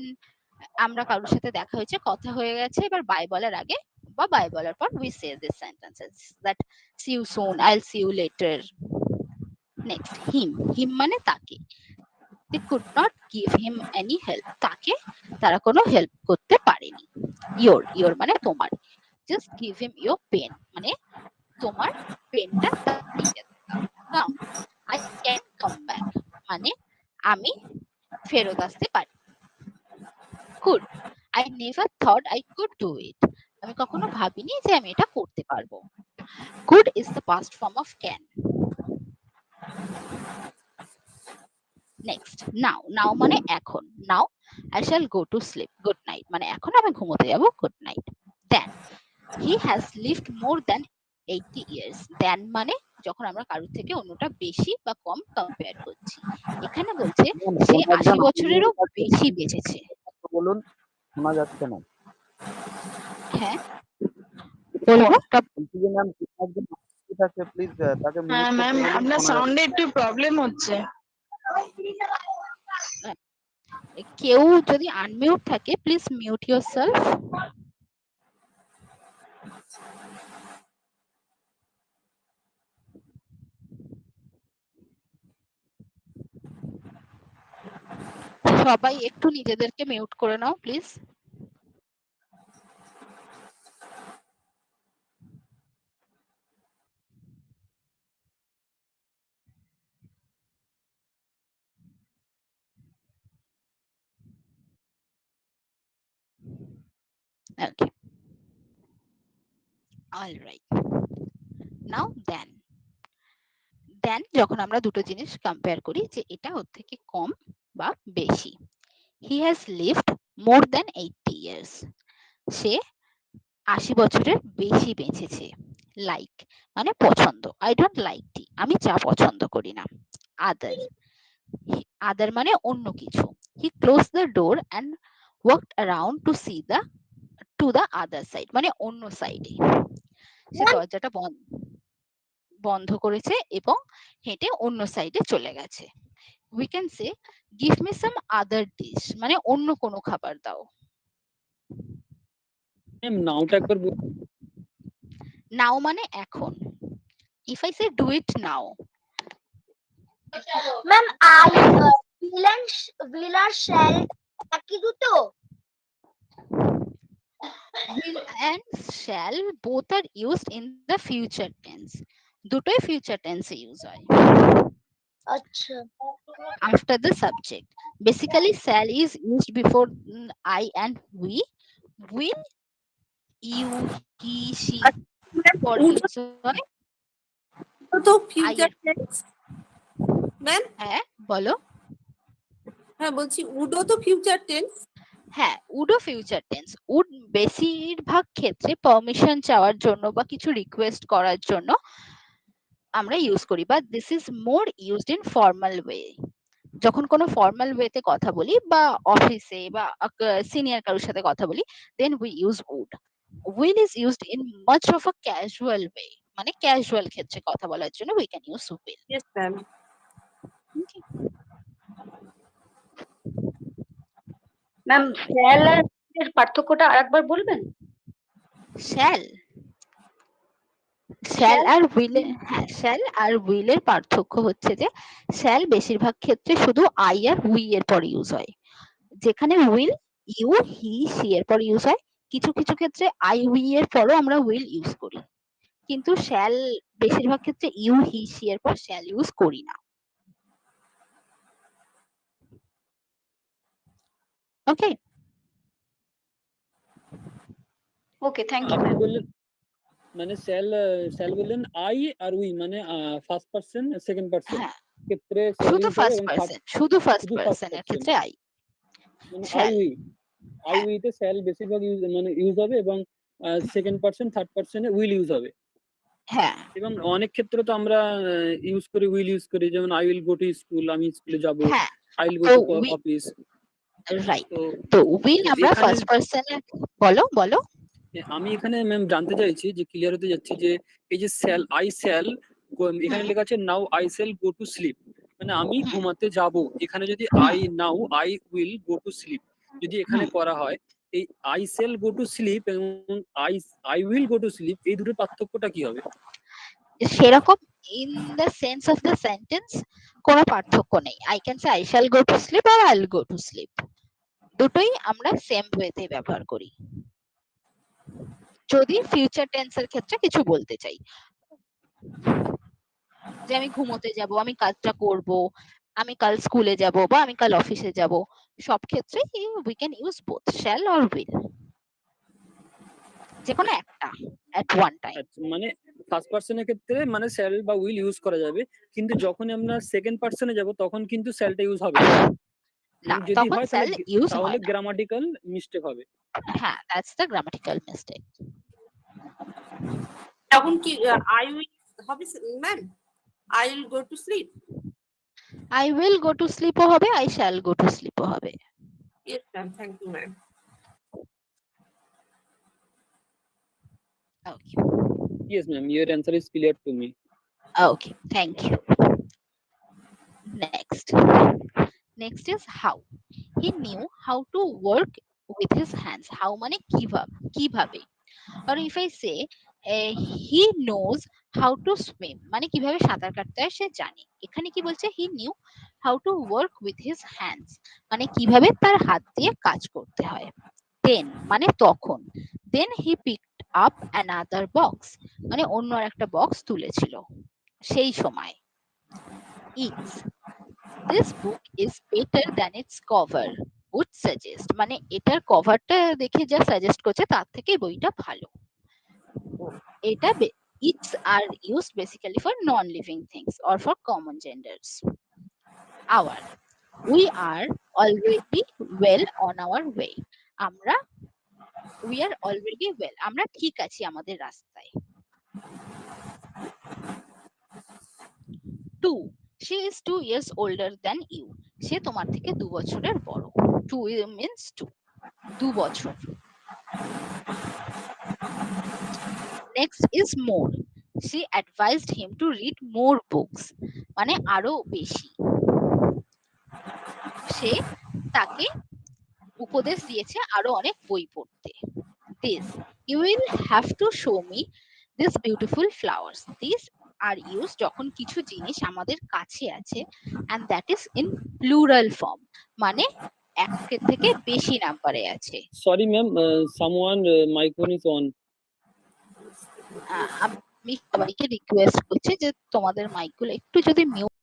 আমরা কারোর সাথে দেখা হয়েছে, কথা হয়ে গেছে, এবার বাই বলার আগে বা বাই বলার পর we say these sentences that see you soon, I'll see you later. Next, him মানে তাকে। they could not give him any help তাকে তারা কোনো হেল্প করতে পারেনি। your মানে তোমার। just give him your pen মানে তোমার পেনটা তাকে দাও। Now I can come back মানে আমি ফেরত আসতে পারি। could I never thought I could do it আমি কখনো ভাবিনি যে আমি এটা করতে পারবো। could is the past form of can. next now মানে এখন। now I shall go to sleep good night মানে এখন আমি ঘুমোতে যাব good night. then he has lived more than 80 years then মানে যখন আমরা কারোর থেকে অন্যটা বেশি বা কম কম্পেয়ার করছি। এখানে বলছে সে 80 বছরেরও বেশি বেঁচেছে। বলুন, শোনা যাচ্ছে না। হ্যাঁ বলবো বলছি যে ম্যাম একজন আছে প্লিজ তাকে মিউট হ্যাঁ করতে ম্যাম বলুন, আপনার শোনা সাউন্ডে একটু প্রবলেম হচ্ছে। কেউ যদি আনমিউট থাকে প্লিজ মিউট ইয়োরসেলফ। সবাই একটু নিজেদেরকে মিউট করে নাও please. Okay. All right. Now then যখন আমরা দুটো জিনিস কম্পেয়ার করি যে এটা ওর থেকে কম বা বেশি। He has lived more than 80 years. সে 80 বছরের বেশি বেঁচেছে। লাইক মানে পছন্দ। I don't like tea. আমি চা পছন্দ করি না। Other মানে অন্য কিছু। He closed the door and walked around to see to the other side মানে অন্য সাইডে। সে দরজাটা বন্ধ বন্ধ করেছে এবং হেঁটে অন্য সাইডে চলে গেছে। We can say give me some other dish, মানে অন্য কোনো খাবার দাও। ম্যাম নাওটা একবার নাও মানে এখন। If I say do it now, ma'am will আর shall একই দুটো? will and shall both are used in the future tense, দুটোই future tense এ ইউজ হয় আচ্ছা, after the subject. Basically shall is used before I and we. Will, you, he, she for use হয় তো I future এর। Tense ma'am. হ্যাঁ বলো। হ্যাঁ বলছি উডো তো ফিউচার টেন্স। হ্যাঁ উডও ফিউচার টেন্স। উড বেশিরভাগ ক্ষেত্রে পারমিশন চাওয়ার জন্য বা কিছু রিকোয়েস্ট করার জন্য আমরা ইউজ করি, but this is more used in formal way. যখন কোনো ফর্মাল ওয়েতে কথা বলি বা অফিসে বা সিনিয়র কারোর সাথে কথা বলি, then we use would. Will is used in much of a casual way, মানে ক্যাজুয়াল ক্ষেত্রে কথা বলার জন্য we can use will. Yes ma'am. Ma'am shall আর এর পার্থক্যটা আরেকবার বলবেন? শ্যাল শ্যাল আর উইল, হ্যাঁ শ্যাল আর উইলের পার্থক্য হচ্ছে যে শ্যাল বেশিরভাগ ক্ষেত্রে শুধু আই আর উই এর পর ইউজ হয়, যেখানে উইল ইউ, হি, সি এর পর ইউজ হয়। কিছু কিছু ক্ষেত্রে আই উই এর পরও আমরা উইল ইউজ করি, কিন্তু শ্যাল বেশিরভাগ ক্ষেত্রে ইউ, হি, সি এর পর শ্যাল ইউজ করি না। ওকে ওকে, থ্যাংক ইউ আপনি ম্যাম। বললেন মানে শ্যাল বললেন আই আর উই মানে ফার্স্ট পারসন সেকেন্ড পারসন হ্যাঁ ক্ষেত্রে শুধু ইউজ হবে ফার্স্ট এবং পারসন, শুধু ফার্স্ট শুধু ফার্স্ট পারসনের পারসন ক্ষেত্রে আই মানে শ্যাল। আই উই তে শ্যাল বেশিরভাগ ইউজ হবে এবং সেকেন্ড পারসন থার্ড পারসনে উইল ইউজ হবে। হ্যাঁ এবং অনেক ক্ষেত্রে তো আমরা ইউজ করি উইল ইউজ করি, যেমন I will go to school, আমি স্কুলে যাব, হ্যাঁ আই উইল গো তো টু অফিস। রাইট, তো তো উইল আমরা এখানে ফার্স্ট পারসনে। বলো বলো। আমি এখানে ম্যাম জানতে চাইছি যে ক্লিয়ার হতে যাচ্ছি যে এই যে শ্যাল আই শ্যাল এখানে লেখা আছে now I shall go to sleep, মানে আমি ঘুমাতে যাব। এখানে যদি I now I will go to sleep যদি এখানে করা হয়, এই I shall go to sleep এবং I will go to sleep এই দুটোর পার্থক্যটা কি হবে? সেরকম in the sense of the sentence কোনো পার্থক্য নেই। I can say I shall go to sleep আর I will go to sleep, দুটোই আমরা সেম ওয়েতে ব্যবহার করি যদি ফিউচার টেন্সের ক্ষেত্রে কিছু বলতে চাই, যে আমি ঘুমোতে যাব, আমি কাজটা করব, আমি কাল স্কুলে যাব বা আমি কাল অফিসে যাব, সব ক্ষেত্রে we can use both shall or will, যে কোনো একটা এট ওয়ান টাইম। মানে ফার্স্ট পারসনের ক্ষেত্রে মানে শ্যাল বা উইল ইউজ করা যাবে, কিন্তু যখন আমরা সেকেন্ড পারসনে যাব তখন কিন্তু শ্যালটা ইউজ হবে না, যদি তখন হয় শ্যাল ইউজ তাহলে হয় না। গ্রামাটিক্যাল মিস্টেক হবে। হ্যাঁ দ্যাটস দ্য গ্রামাটিক্যাল মিস্টেক। তখন কি আই উইল হবে ma'am? I will go to sleep. I will go to স্লিপও হবে, আই শ্যাল গো টু স্লিপও হবে। Yes ma'am, thank you ma'am. Okay. Yes ma'am, your answer is clear to me. Okay, thank you. Next is how. He knew how to work with his hands. How মানে কিভাবে। Or if I say he knows how to swim, মানে কিভাবে সাঁতার কাটতে হয় সে জানে। এখানে কি বলছে? he knew how to work with his hands, মানে কিভাবে তার হাত দিয়ে কাজ করতে হয়। then মানে তখন, then he picked up another box, মানে অন্য একটা বক্স তুলেছিল সেই সময়। It's this book is better than its cover would suggest, মানে এটার কভারটা দেখে যা সাজেস্ট করছে তার থেকে বইটা ভালো। এটা it's are used basically for non-living things or for common genders. Our, we are already well on our way, আমরা we are already well, আমরা ঠিক আছি আমাদের রাস্তায়। 2, she is 2 years older than you, সে তোমার থেকে 2 বছরের বড়। 2 means 2 বছর। Next is more, she advised him to read more books, মানে আরো বেশি। সে তাকে উপদেশ দিয়েছে আরো অনেক বই পড়তে। This, you will have to show me these beautiful flowers. These are used যখন কিছু জিনিস আমাদের কাছে আছে, and that is in plural form, মানে একের থেকে বেশি নাম্বারে আছে। Sorry ma'am, someone microphone is on. আমি সবাইকে রিকোয়েস্ট করছি যে তোমাদের মাইকগুলো একটু যদি মিউট